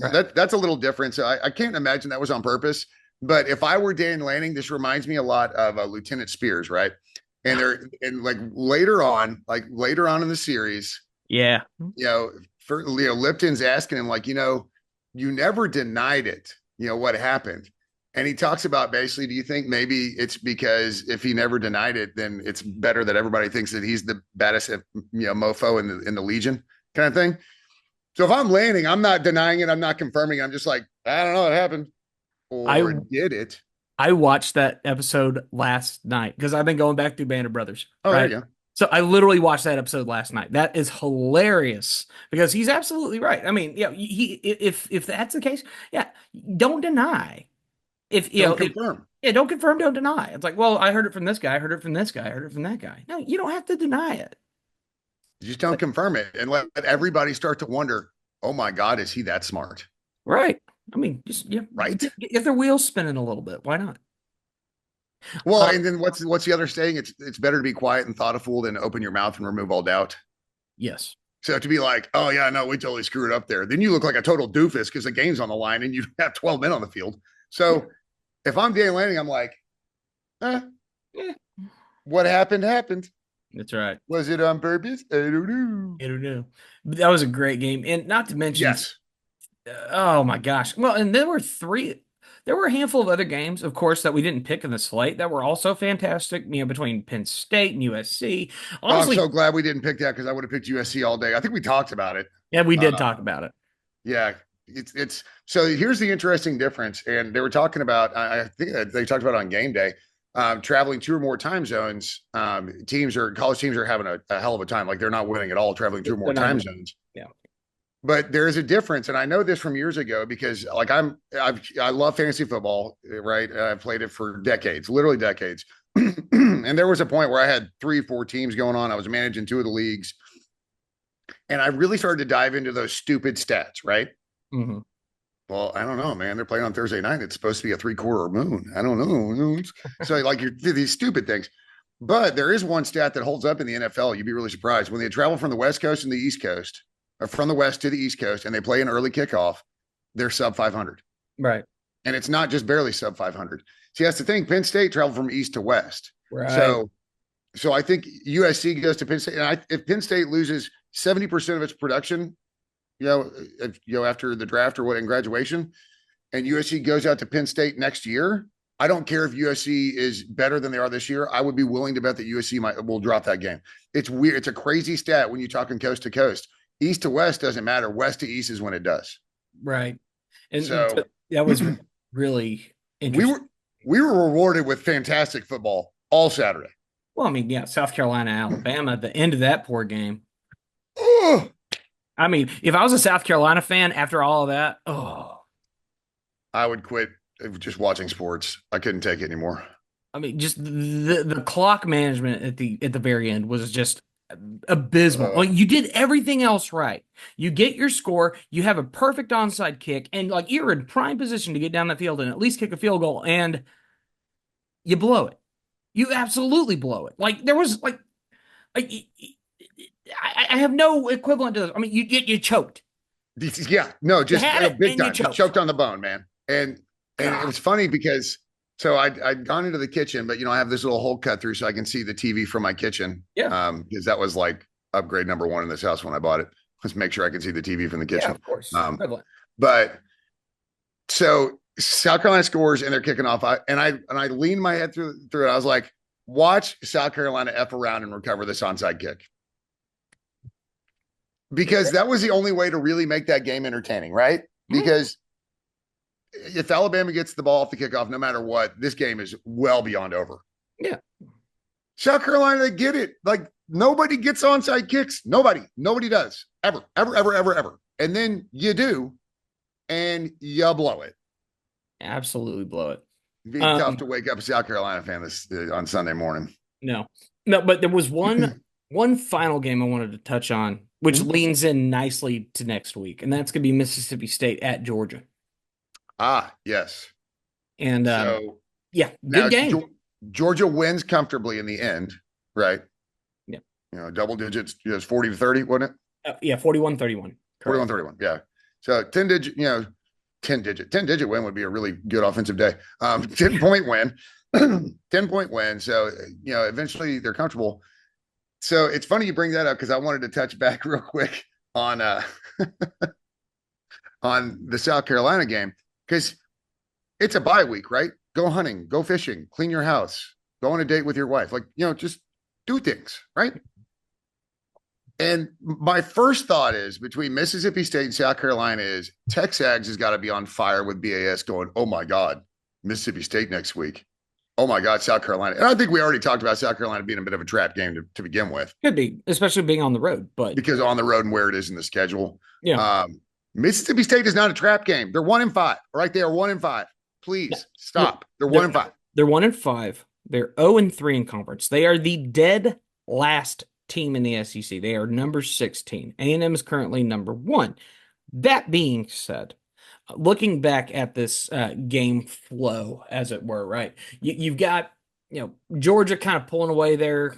[SPEAKER 1] a little different. So I can't imagine that was on purpose. But if I were Dan Lanning, this reminds me a lot of Lieutenant Spears, right? And later on in the series,
[SPEAKER 2] Yeah.
[SPEAKER 1] Lipton's asking him you never denied it. What happened? And he talks about basically, do you think maybe it's because if he never denied it, then it's better that everybody thinks that he's the baddest, mofo in the Legion kind of thing. So if I'm Lanning, I'm not denying it. I'm not confirming it. I'm just like, I don't know what happened. Or did it?
[SPEAKER 2] I watched that episode last night because I've been going back through Band of Brothers.
[SPEAKER 1] Oh,
[SPEAKER 2] right?
[SPEAKER 1] There you go.
[SPEAKER 2] So I literally watched that episode last night. That is hilarious because he's absolutely right. I mean, if that's the case, yeah, don't deny.
[SPEAKER 1] Don't confirm.
[SPEAKER 2] Don't confirm, don't deny. It's like, well, I heard it from this guy, I heard it from this guy, I heard it from that guy. No, you don't have to deny it.
[SPEAKER 1] Just don't confirm it and let everybody start to wonder, oh my God, is he that smart?
[SPEAKER 2] Right. I mean, just
[SPEAKER 1] right.
[SPEAKER 2] Get their wheels spinning a little bit. Why not?
[SPEAKER 1] Well, and then what's the other saying? It's better to be quiet and thoughtful than open your mouth and remove all doubt.
[SPEAKER 2] Yes.
[SPEAKER 1] So to be like, oh yeah, no, we totally screwed up there. Then you look like a total doofus because the game's on the line and you have 12 men on the field. So if I'm Dan Lanning, I'm like, what happened.
[SPEAKER 2] That's right.
[SPEAKER 1] Was it on purpose? I don't know.
[SPEAKER 2] I don't know. But that was a great game. And not to mention,
[SPEAKER 1] yes.
[SPEAKER 2] Oh my gosh. Well, and there were a handful of other games, of course, that we didn't pick in the slate that were also fantastic, between Penn State and USC. Honestly,
[SPEAKER 1] I'm so glad we didn't pick that because I would have picked USC all day. I think we talked about it.
[SPEAKER 2] Yeah, we did talk about it.
[SPEAKER 1] Yeah. It's so here's the interesting difference. And they were talking about, I think they talked about on game day, traveling 2 or more time zones. College teams are having a hell of a time. Like they're not winning at all, traveling 2 or more time zones.
[SPEAKER 2] Yeah.
[SPEAKER 1] But there is a difference, and I know this from years ago because, I love fantasy football, right? I've played it for decades, literally decades. And there was a point where I had 3-4 teams going on. I was managing 2 of the leagues, and I really started to dive into those stupid stats, right?
[SPEAKER 2] Mm-hmm.
[SPEAKER 1] Well, I don't know, man. They're playing on Thursday night. It's supposed to be a 3-quarter moon. I don't know. So you're these stupid things. But there is one stat that holds up in the NFL. You'd be really surprised when they travel from the West Coast and the East Coast. From the West to the East Coast, and they play an early kickoff, they're sub 500.
[SPEAKER 2] Right.
[SPEAKER 1] And it's not just barely sub 500. See, that's the thing. Penn State traveled from East to West.
[SPEAKER 2] Right.
[SPEAKER 1] So I think USC goes to Penn State. And if Penn State loses 70% of its production, after the draft or what in graduation, and USC goes out to Penn State next year, I don't care if USC is better than they are this year. I would be willing to bet that USC will drop that game. It's weird. It's a crazy stat when you're talking coast to coast. East to west doesn't matter. West to east is when it does.
[SPEAKER 2] Right. And
[SPEAKER 1] So
[SPEAKER 2] that was really
[SPEAKER 1] we
[SPEAKER 2] interesting.
[SPEAKER 1] were we were rewarded with fantastic football all Saturday.
[SPEAKER 2] Well, I mean, yeah, South Carolina, Alabama, the end of that poor game.
[SPEAKER 1] Oh,
[SPEAKER 2] I mean, if I was a South Carolina fan after all of that, oh,
[SPEAKER 1] I would quit just watching sports. I couldn't take it anymore.
[SPEAKER 2] I mean, just the clock management at the very end was just abysmal.
[SPEAKER 1] Uh,
[SPEAKER 2] Like you did everything else right. You get your score, you have a perfect onside kick, and like you're in prime position to get down the field and at least kick a field goal, and you blow it. You absolutely blow it. Like there was like I have no equivalent to this. I mean, you choked.
[SPEAKER 1] yeah, no,
[SPEAKER 2] You
[SPEAKER 1] just
[SPEAKER 2] had it
[SPEAKER 1] big
[SPEAKER 2] and you
[SPEAKER 1] time. You
[SPEAKER 2] choked.
[SPEAKER 1] choked on the bone, man. And it
[SPEAKER 2] God.
[SPEAKER 1] was funny because so I'd gone into the kitchen, but I have this little hole cut through so I can see the TV from my kitchen.
[SPEAKER 2] Yeah.
[SPEAKER 1] Because that was like upgrade number one in this house when I bought it. Let's make sure I can see the TV from the
[SPEAKER 2] Yeah,
[SPEAKER 1] kitchen.
[SPEAKER 2] of course.
[SPEAKER 1] Um,
[SPEAKER 2] Equivalent.
[SPEAKER 1] but so South Carolina scores and they're kicking off. I leaned my head through it. I was like, watch South Carolina F around and recover this onside kick. Because that was the only way to really make that game entertaining, right?
[SPEAKER 2] Hmm.
[SPEAKER 1] Because if Alabama gets the ball off the kickoff, no matter what, this game is well beyond over.
[SPEAKER 2] Yeah.
[SPEAKER 1] South Carolina, they get it. Like nobody gets onside kicks. Nobody does ever, ever, ever, ever, ever. And then you do, and you blow it.
[SPEAKER 2] Absolutely blow it.
[SPEAKER 1] It'd be tough
[SPEAKER 2] Um,
[SPEAKER 1] to wake up a South Carolina fan this on Sunday morning.
[SPEAKER 2] no. No, but there was one final game I wanted to touch on, which
[SPEAKER 1] Mhm.
[SPEAKER 2] leans in nicely to next week, and that's gonna be Mississippi State at Georgia.
[SPEAKER 1] Ah, yes.
[SPEAKER 2] And
[SPEAKER 1] So
[SPEAKER 2] yeah,
[SPEAKER 1] now
[SPEAKER 2] good game.
[SPEAKER 1] Georgia wins comfortably in the end, right?
[SPEAKER 2] Yeah.
[SPEAKER 1] Double digits, 40 to 30, wasn't it?
[SPEAKER 2] Yeah, 41-31.
[SPEAKER 1] 41
[SPEAKER 2] Correct.
[SPEAKER 1] 31. Yeah. So 10 digit, 10 digit win would be a really good offensive day. 10-point win, 10-point win. So, eventually they're comfortable. So it's funny you bring that up because I wanted to touch back real quick on on the South Carolina game because it's a bye week, right? Go hunting, go fishing, clean your house, go on a date with your wife. Like, just do things, right? And my first thought is between Mississippi State and South Carolina is Texags has got to be on fire with BAS going, oh my God, Mississippi State next week. Oh my God, South Carolina. And I think we already talked about South Carolina being a bit of a trap game to begin with
[SPEAKER 2] Could be, especially being on the road, but
[SPEAKER 1] because on the road and where it is in the schedule.
[SPEAKER 2] yeah.
[SPEAKER 1] Mississippi State is not a trap game. They're 1-5. Right? They are 1-5. Please stop. They're
[SPEAKER 2] They're
[SPEAKER 1] 1-5.
[SPEAKER 2] they're 1-5. They're 0-3 in conference. They are the dead last team in the SEC. They are number 16. A&M is currently number 1. That being said, looking back at this game flow, as it were, right? You've got Georgia kind of pulling away there.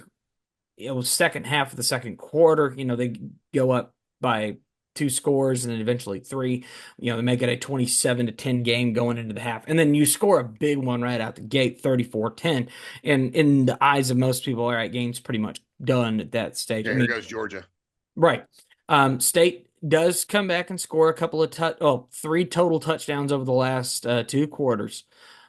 [SPEAKER 2] Second half of the second quarter, they go up by 2 scores and then eventually 3. They make it a 27-10 game going into the half. And then you score a big one right out the gate, 34-10. And in the eyes of most people, all right, game's pretty much done at that stage.
[SPEAKER 1] Yeah,
[SPEAKER 2] I
[SPEAKER 1] here
[SPEAKER 2] mean,
[SPEAKER 1] goes Georgia.
[SPEAKER 2] right. State does come back and score a couple of 3 total touchdowns over the last 2 quarters,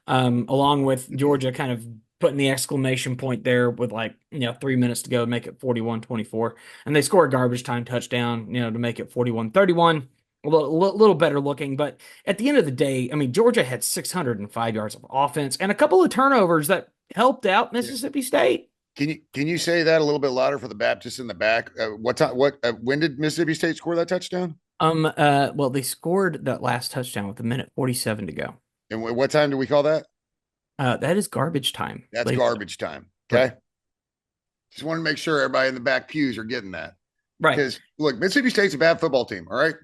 [SPEAKER 2] along with Georgia kind of putting the exclamation point there with 3 minutes to go to make it 41-24. And they score a garbage time touchdown, to make it 41-31. A little better looking, but at the end of the day, I mean, Georgia had 605 yards of offense and a couple of turnovers that helped out
[SPEAKER 1] Yeah.
[SPEAKER 2] Mississippi State.
[SPEAKER 1] Can you say that a little bit louder for the Baptists in the back? What time? When did Mississippi State score that touchdown?
[SPEAKER 2] Well, they scored that last touchdown with 1:47 to go.
[SPEAKER 1] And what time do we call that?
[SPEAKER 2] That is garbage time.
[SPEAKER 1] That's
[SPEAKER 2] Late.
[SPEAKER 1] garbage time.
[SPEAKER 2] Right.
[SPEAKER 1] Okay. Just want to make sure everybody in the back pews are getting that.
[SPEAKER 2] Right.
[SPEAKER 1] Because look, Mississippi State's a bad football team. All right.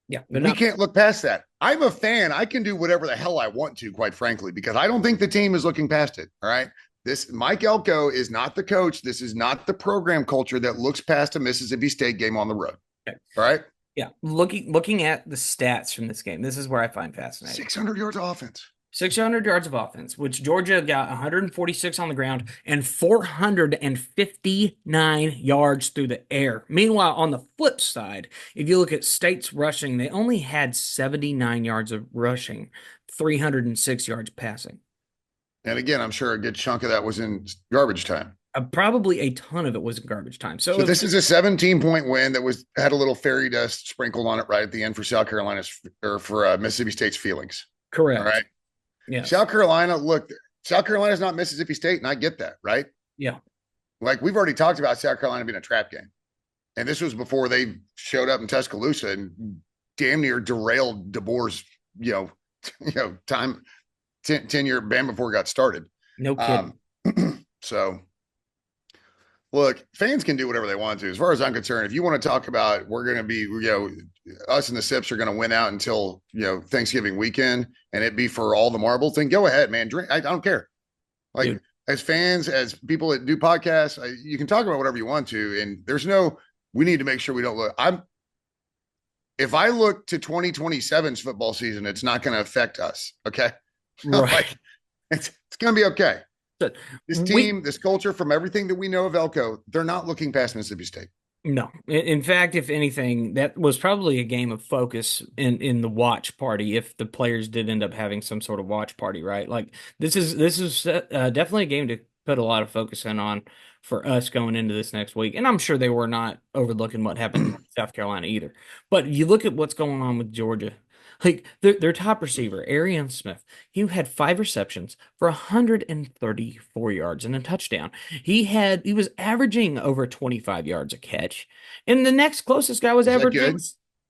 [SPEAKER 2] Yeah.
[SPEAKER 1] We can't look past that. I'm a fan. I can do whatever the hell I want to, quite frankly, because I don't think the team is looking past it. All right. This Mike Elko is not the coach. This is not the program culture that looks past a Mississippi State game on the road.
[SPEAKER 2] Okay.
[SPEAKER 1] All right.
[SPEAKER 2] Yeah. Looking at the stats from this game, this is where I find fascinating.
[SPEAKER 1] 600 yards of offense.
[SPEAKER 2] 600 yards of offense, which Georgia got 146 on the ground and 459 yards through the air. Meanwhile, on the flip side, if you look at State's rushing, they only had 79 yards of rushing, 306 yards passing.
[SPEAKER 1] And again, I'm sure a good chunk of that was in garbage time.
[SPEAKER 2] Probably a ton of it was in garbage time. So
[SPEAKER 1] So
[SPEAKER 2] it was
[SPEAKER 1] this is a 17-point win that was had a little fairy dust sprinkled on it right at the end for South Carolina's or for Mississippi State's feelings. All
[SPEAKER 2] correct.
[SPEAKER 1] right.
[SPEAKER 2] Yes.
[SPEAKER 1] South Carolina, look, South Carolina's not Mississippi State, and I get that, right?
[SPEAKER 2] Yeah.
[SPEAKER 1] Like we've already talked about South Carolina being a trap game. And this was before they showed up in Tuscaloosa and damn near derailed DeBoer's, you know, time 10-year ban before it got started.
[SPEAKER 2] No kidding.
[SPEAKER 1] Um, so look, fans can do whatever they want to. As far as I'm concerned, if you want to talk about we're going to be, us and the Sips are going to win out until, Thanksgiving weekend and it be for all the marbles, then go ahead, man. Drink. I don't care. Like
[SPEAKER 2] Dude.
[SPEAKER 1] as fans, as people that do podcasts, you can talk about whatever you want to. And there's no, we need to make sure we don't look. If I look to 2027's football season, it's not going to affect us. Okay.
[SPEAKER 2] Right.
[SPEAKER 1] Like it's going to be okay.
[SPEAKER 2] But
[SPEAKER 1] This
[SPEAKER 2] we
[SPEAKER 1] team, this culture, from everything that we know of Elko, they're not looking past Mississippi State.
[SPEAKER 2] No. In fact, if anything, that was probably a game of focus in the watch party if the players did end up having some sort of watch party, right? Like this is definitely a game to put a lot of focus in on for us going into this next week. And I'm sure they were not overlooking what happened in South Carolina either. But you look at what's going on with Georgia. Like their top receiver, Arian Smith, he had 5 receptions for 134 yards and a touchdown. He was averaging over 25 yards a catch. And the next closest guy was
[SPEAKER 1] Is that
[SPEAKER 2] averaging,
[SPEAKER 1] good?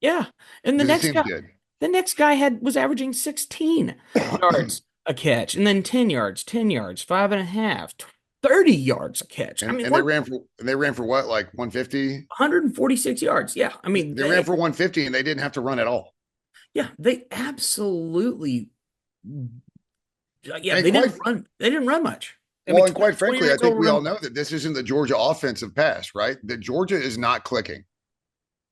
[SPEAKER 2] yeah. And
[SPEAKER 1] Because it seems good.
[SPEAKER 2] the next guy was averaging 16 yards a catch, and then 10 yards, 10 yards, 5.5, 30 yards a catch. I
[SPEAKER 1] and
[SPEAKER 2] mean,
[SPEAKER 1] and they ran for what, like 150?
[SPEAKER 2] 146 yards. Yeah. I mean,
[SPEAKER 1] They ran for 150 and they didn't have to run at all.
[SPEAKER 2] yeah, they absolutely, yeah,
[SPEAKER 1] And quite
[SPEAKER 2] they didn't run much. I mean,
[SPEAKER 1] well, and quite
[SPEAKER 2] 20
[SPEAKER 1] frankly, I
[SPEAKER 2] minutes
[SPEAKER 1] think we all
[SPEAKER 2] overrun.
[SPEAKER 1] know that this isn't the Georgia offensive pass, right? That Georgia is not clicking.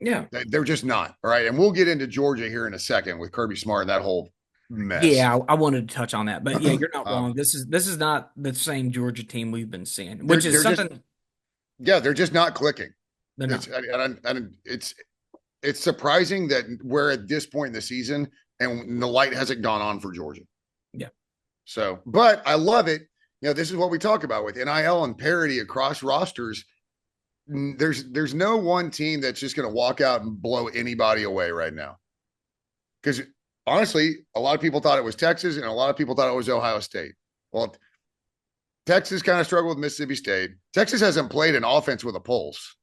[SPEAKER 2] Yeah.
[SPEAKER 1] They're just not. All right. And we'll get into Georgia here in a second with Kirby Smart and that whole mess.
[SPEAKER 2] Yeah, I wanted to touch on that, but yeah, you're not
[SPEAKER 1] um,
[SPEAKER 2] wrong. This is not the same Georgia team we've been seeing,
[SPEAKER 1] they're
[SPEAKER 2] which is
[SPEAKER 1] they're just
[SPEAKER 2] something
[SPEAKER 1] yeah, they're just not clicking.
[SPEAKER 2] they're not.
[SPEAKER 1] It's surprising that we're at this point in the season and the light hasn't gone on for Georgia.
[SPEAKER 2] Yeah.
[SPEAKER 1] So, but I love it. This is what we talk about with NIL and parity across rosters. There's no one team that's just going to walk out and blow anybody away right now. Because honestly, a lot of people thought it was Texas and a lot of people thought it was Ohio State. Well, Texas kind of struggled with Mississippi State. Texas hasn't played an offense with a pulse.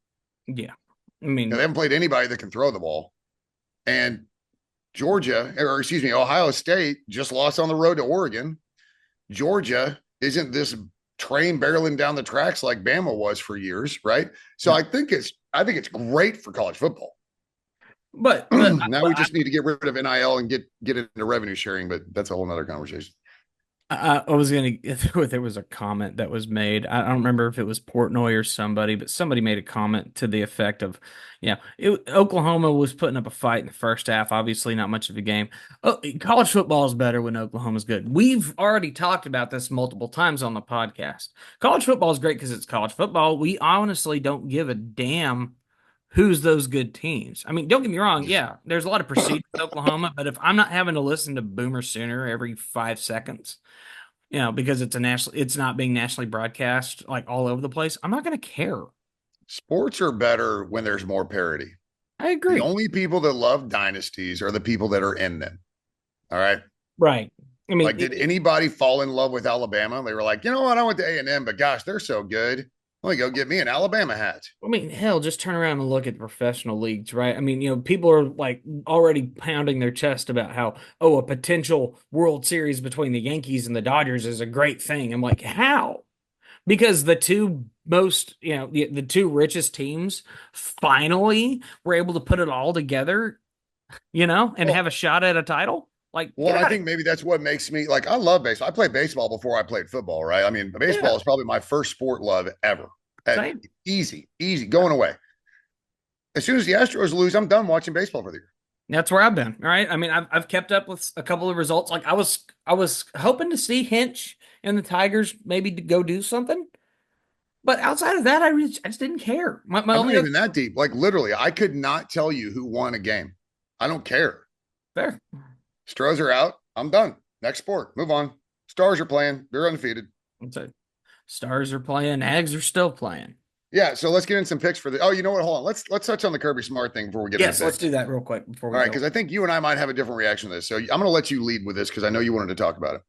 [SPEAKER 2] Yeah. I mean,
[SPEAKER 1] They haven't played anybody that can throw the ball. And Ohio State just lost on the road to Oregon. Georgia isn't this train barreling down the tracks like Bama was for years, right? So
[SPEAKER 2] no.
[SPEAKER 1] I think it's great for college football.
[SPEAKER 2] but
[SPEAKER 1] Now we just need to get rid of NIL and get it into revenue sharing, but that's a whole nother conversation.
[SPEAKER 2] I was gonna. There was a comment that was made. I don't remember if it was Portnoy or somebody, but somebody made a comment to the effect of, Oklahoma was putting up a fight in the first half. Obviously, not much of a game. Oh, college football is better when Oklahoma's good. We've already talked about this multiple times on the podcast. College football is great because it's college football. We honestly don't give a damn who's those good teams. I mean, don't get me wrong. Yeah, there's a lot of prestige with Oklahoma, but if I'm not having to listen to Boomer Sooner every 5 seconds, because it's not being nationally broadcast like all over the place, I'm not going to care.
[SPEAKER 1] Sports are better when there's more parity.
[SPEAKER 2] I
[SPEAKER 1] The
[SPEAKER 2] agree.
[SPEAKER 1] only people that love dynasties are the people that are in them. All right.
[SPEAKER 2] Right. I mean,
[SPEAKER 1] Like, did anybody fall in love with Alabama? They were like, you know what? I went to A&M, but gosh, they're so good. Let me go get me an Alabama hat.
[SPEAKER 2] hell, just turn around and look at the professional leagues, right? I mean, people are like already pounding their chest about how, oh, a potential World Series between the Yankees and the Dodgers is a great thing. I'm like, how? Because the two most, the two richest teams finally were able to put it all together, and
[SPEAKER 1] Well,
[SPEAKER 2] have a shot at a title. Like,
[SPEAKER 1] well,
[SPEAKER 2] get
[SPEAKER 1] I
[SPEAKER 2] out of
[SPEAKER 1] think maybe that's what makes me like. I love baseball. I played baseball before I played football, right? I mean,
[SPEAKER 2] yeah,
[SPEAKER 1] baseball is probably my first sport love ever.
[SPEAKER 2] same.
[SPEAKER 1] Easy, going away. As soon as the Astros lose, I'm done watching baseball for the year.
[SPEAKER 2] That's where I've been. All right. I mean, I've kept up with a couple of results. Like I was hoping to see Hinch and the Tigers maybe to go do something, but outside of that, I just didn't care. My
[SPEAKER 1] I'm not
[SPEAKER 2] only other
[SPEAKER 1] even that deep. Like literally, I could not tell you who won a game. I don't care.
[SPEAKER 2] fair.
[SPEAKER 1] Stros are out. I'm done. Next sport. Move on. Stars are playing. They're undefeated.
[SPEAKER 2] So Stars are playing, Ags are still playing.
[SPEAKER 1] Yeah, so let's get in some picks for the. Oh, you know what? Hold on. Let's touch on the Kirby Smart thing before we get into
[SPEAKER 2] Yes, let's
[SPEAKER 1] picks.
[SPEAKER 2] do that real quick before
[SPEAKER 1] All
[SPEAKER 2] we
[SPEAKER 1] right,
[SPEAKER 2] go.
[SPEAKER 1] because I think you and I might have a different reaction to this. So I'm going to let you lead with this because I know you wanted to talk about it.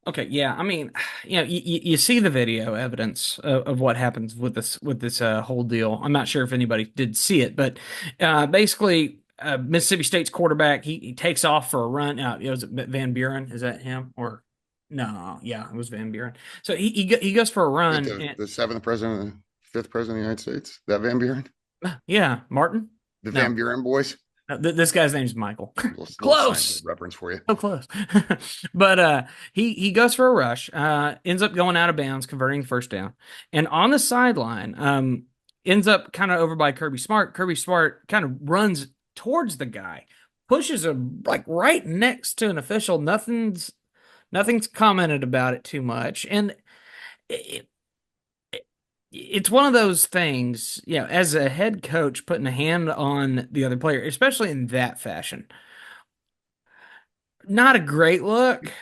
[SPEAKER 2] Okay, yeah. I mean, you see the video evidence of what happens with this whole deal. I'm not sure if anybody did see it, but basically, Mississippi State's quarterback he takes off for a run. Was it Van Buren? Is that him or no? Yeah, it was Van Buren. So he goes for a
[SPEAKER 1] Is it
[SPEAKER 2] run
[SPEAKER 1] the,
[SPEAKER 2] and
[SPEAKER 1] the seventh president, fifth president of the United States? That Van Buren?
[SPEAKER 2] yeah, Martin.
[SPEAKER 1] The
[SPEAKER 2] No,
[SPEAKER 1] Van Buren boys?
[SPEAKER 2] this guy's name's Michael.
[SPEAKER 1] Little Seinfeld
[SPEAKER 2] Close.
[SPEAKER 1] reference for you.
[SPEAKER 2] So close. But he goes for a rush, ends up going out of bounds, converting first down. And on the sideline, ends up kind of over by Kirby Smart. Kirby Smart kind of runs towards the guy, pushes him like right next to an official. Nothing's commented about it too much. And it, it's one of those things, as a head coach putting a hand on the other player, especially in that fashion. Not a great look.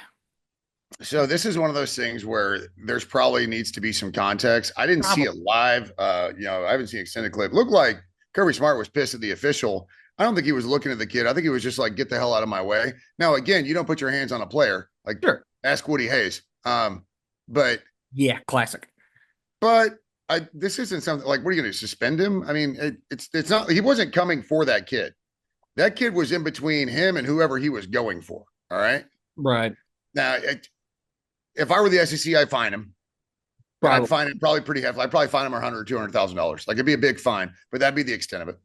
[SPEAKER 1] So this is one of those things where there's probably needs to be some context. I didn't see it
[SPEAKER 2] Probably.
[SPEAKER 1] live. I haven't seen extended clip. Looked like Kirby Smart was pissed at the official. I don't think he was looking at the kid. I think he was just like, get the hell out of my way. Now, again, you don't put your hands on a player. Like
[SPEAKER 2] Sure.
[SPEAKER 1] ask Woody Hayes. But
[SPEAKER 2] Yeah, classic.
[SPEAKER 1] but this isn't something like what are you gonna do? Suspend him? I mean, it's not he wasn't coming for that kid. That kid was in between him and whoever he was going for. All right.
[SPEAKER 2] Right.
[SPEAKER 1] Now, if I were the SEC, I'd fine him. And I'd
[SPEAKER 2] Probably.
[SPEAKER 1] fine him probably pretty hefty. I'd probably fine him $100 or $200,000. Like it'd be a big fine, but that'd be the extent of it.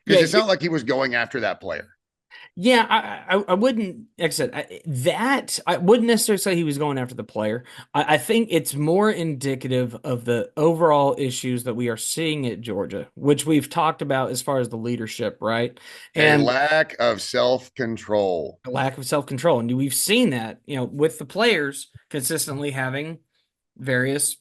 [SPEAKER 1] Because
[SPEAKER 2] Yeah,
[SPEAKER 1] it's not like he was going after that player.
[SPEAKER 2] yeah. I wouldn't, like I said, I wouldn't necessarily say he was going after the player. I think it's more indicative of the overall issues that we are seeing at Georgia, which we've talked about as far as the leadership, right?
[SPEAKER 1] A
[SPEAKER 2] And
[SPEAKER 1] lack of self-control.
[SPEAKER 2] a lack of self-control. And we've seen that, with the players consistently having various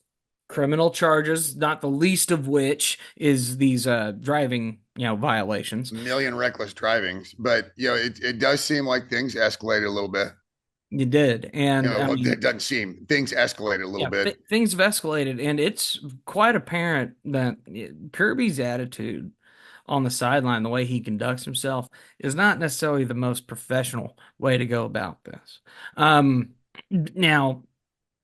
[SPEAKER 2] criminal charges, not the least of which is these driving, violations.
[SPEAKER 1] Million reckless drivings. But it does seem like things escalated a little bit.
[SPEAKER 2] You did. And I
[SPEAKER 1] Well,
[SPEAKER 2] mean,
[SPEAKER 1] it doesn't seem things escalated a little
[SPEAKER 2] yeah,
[SPEAKER 1] bit.
[SPEAKER 2] things have escalated, and it's quite apparent that Kirby's attitude on the sideline, the way he conducts himself, is not necessarily the most professional way to go about this. Now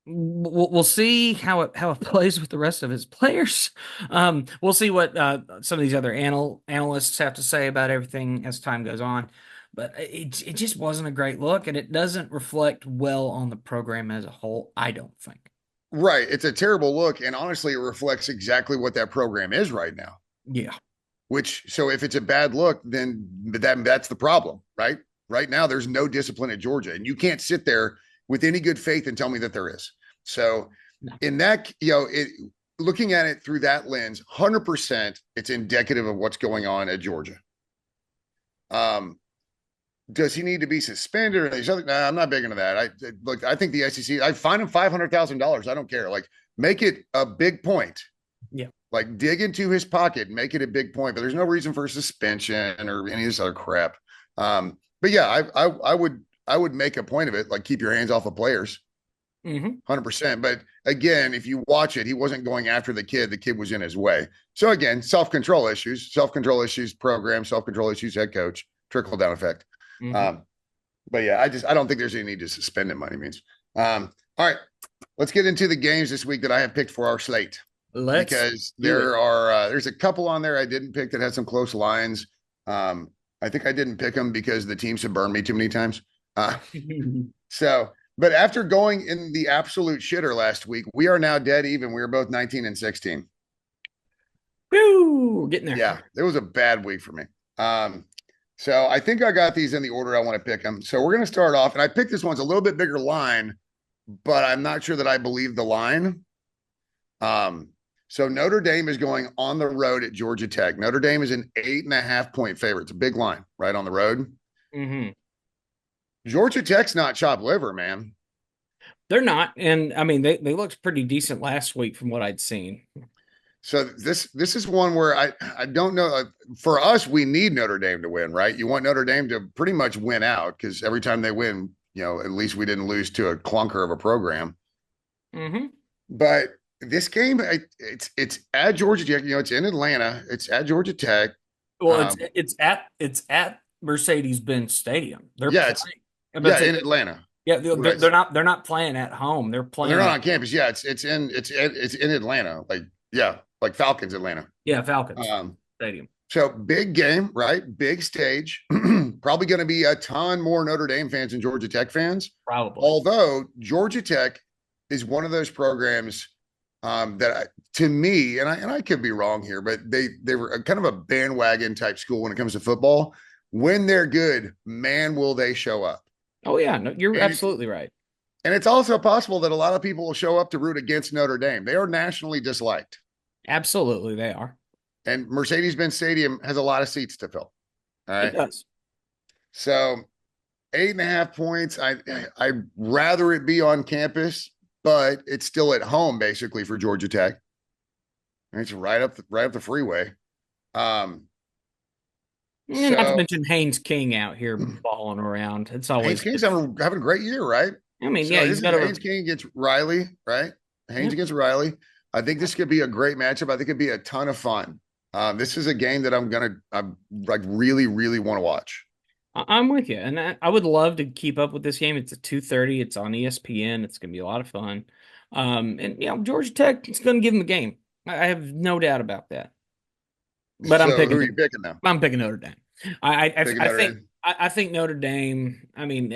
[SPEAKER 2] we'll see how it plays with the rest of his players. We'll see what some of these other analysts have to say about everything as time goes on. But it just wasn't a great look, and it doesn't reflect well on the program as a whole, I don't think.
[SPEAKER 1] Right. It's a terrible look. And honestly, it reflects exactly what that program is right now.
[SPEAKER 2] Yeah.
[SPEAKER 1] So if it's a bad look, then that's the problem, right? Right now, there's no discipline at Georgia, and you can't sit there with any good faith and tell me that there is. So
[SPEAKER 2] No.
[SPEAKER 1] in that, looking at it through that lens, 100%, it's indicative of what's going on at Georgia. Does he need to be suspended or these other? Nah, I'm not big into that. I think the SEC. I fine him $500,000. I don't care. Like, make it a big point.
[SPEAKER 2] Yeah.
[SPEAKER 1] Like, dig into his pocket, make it a big point. But there's no reason for suspension or any of this other crap. But yeah, I would make a point of it. Like, keep your hands off of players, 100%. But again, if you watch it, he wasn't going after the kid. The kid was in his way. So again, self-control issues, program, self-control issues, head coach, trickle down effect.
[SPEAKER 2] Mm-hmm.
[SPEAKER 1] But yeah, I don't think there's any need to suspend him by any means. All right, let's get into the games this week that I have picked for our slate. Because there's a couple on there I didn't pick that had some close lines. I think I didn't pick them because the teams have burned me too many times. But after going in the absolute shitter last week, we are now dead even. We were both 19 and 16.
[SPEAKER 2] Woo, getting there.
[SPEAKER 1] Yeah, it was a bad week for me. So I think I got these in the order I want to pick them. So we're going to start off, and I picked this one's a little bit bigger line, but I'm not sure that I believe the line. So Notre Dame is going on the road at Georgia Tech. Notre Dame is an 8.5-point favorite. It's a big line, right on the road.
[SPEAKER 2] Mm-hmm.
[SPEAKER 1] Georgia Tech's not chopped liver, man.
[SPEAKER 2] They're not, and I mean they looked pretty decent last week from what I'd seen.
[SPEAKER 1] So this is one where I don't know. For us, we need Notre Dame to win, right? You want Notre Dame to pretty much win out because every time they win, at least we didn't lose to a clunker of a program.
[SPEAKER 2] Hmm.
[SPEAKER 1] But this game, it's at Georgia Tech. It's in Atlanta. It's at Georgia Tech.
[SPEAKER 2] Well,
[SPEAKER 1] Um,
[SPEAKER 2] it's at Mercedes-Benz Stadium. They're
[SPEAKER 1] yeah,
[SPEAKER 2] playing. But
[SPEAKER 1] yeah, in Atlanta.
[SPEAKER 2] yeah,
[SPEAKER 1] Right.
[SPEAKER 2] they're not playing at home. They're
[SPEAKER 1] They're
[SPEAKER 2] playing
[SPEAKER 1] not
[SPEAKER 2] at
[SPEAKER 1] on campus. Yeah, it's in Atlanta. Like, yeah, like Falcons Atlanta.
[SPEAKER 2] yeah, Falcons
[SPEAKER 1] Um,
[SPEAKER 2] Stadium.
[SPEAKER 1] so big game, right? Big stage. Probably going to be a ton more Notre Dame fans and Georgia Tech fans.
[SPEAKER 2] Probably.
[SPEAKER 1] Although Georgia Tech is one of those programs to me, and I could be wrong here, but they were kind of a bandwagon type school when it comes to football. When they're good, man, will they show up?
[SPEAKER 2] Oh yeah, no, you're
[SPEAKER 1] And
[SPEAKER 2] absolutely right.
[SPEAKER 1] and it's also possible that a lot of people will show up to root against Notre Dame. They are nationally disliked,
[SPEAKER 2] Absolutely, they are.
[SPEAKER 1] and Mercedes-Benz Stadium has a lot of seats to fill. All
[SPEAKER 2] It
[SPEAKER 1] right,
[SPEAKER 2] does.
[SPEAKER 1] so 8.5 points. I'd rather it be on campus, but it's still at home basically for Georgia Tech. It's right up the freeway. Um,
[SPEAKER 2] Not to
[SPEAKER 1] so
[SPEAKER 2] mention Haynes King out here balling around. It's
[SPEAKER 1] Haynes
[SPEAKER 2] always
[SPEAKER 1] King's
[SPEAKER 2] good.
[SPEAKER 1] having a great year, right?
[SPEAKER 2] I mean, yeah,
[SPEAKER 1] So
[SPEAKER 2] he's
[SPEAKER 1] this is
[SPEAKER 2] got over.
[SPEAKER 1] Haynes King against Riley, right?
[SPEAKER 2] Yeah,
[SPEAKER 1] Haynes against Riley. I think this could be a great matchup. I think it'd be a ton of fun. This is a game that I'm like really, really want to watch.
[SPEAKER 2] I'm with you, and I would love to keep up with this game. It's at 2:30. It's on ESPN. It's going to be a lot of fun. And Georgia Tech is going to give them a game. I have no doubt about that. But
[SPEAKER 1] So who are you picking now?
[SPEAKER 2] I'm picking Notre Dame. I I,
[SPEAKER 1] Picking
[SPEAKER 2] I
[SPEAKER 1] Notre
[SPEAKER 2] think
[SPEAKER 1] Dame.
[SPEAKER 2] I think Notre Dame. I mean,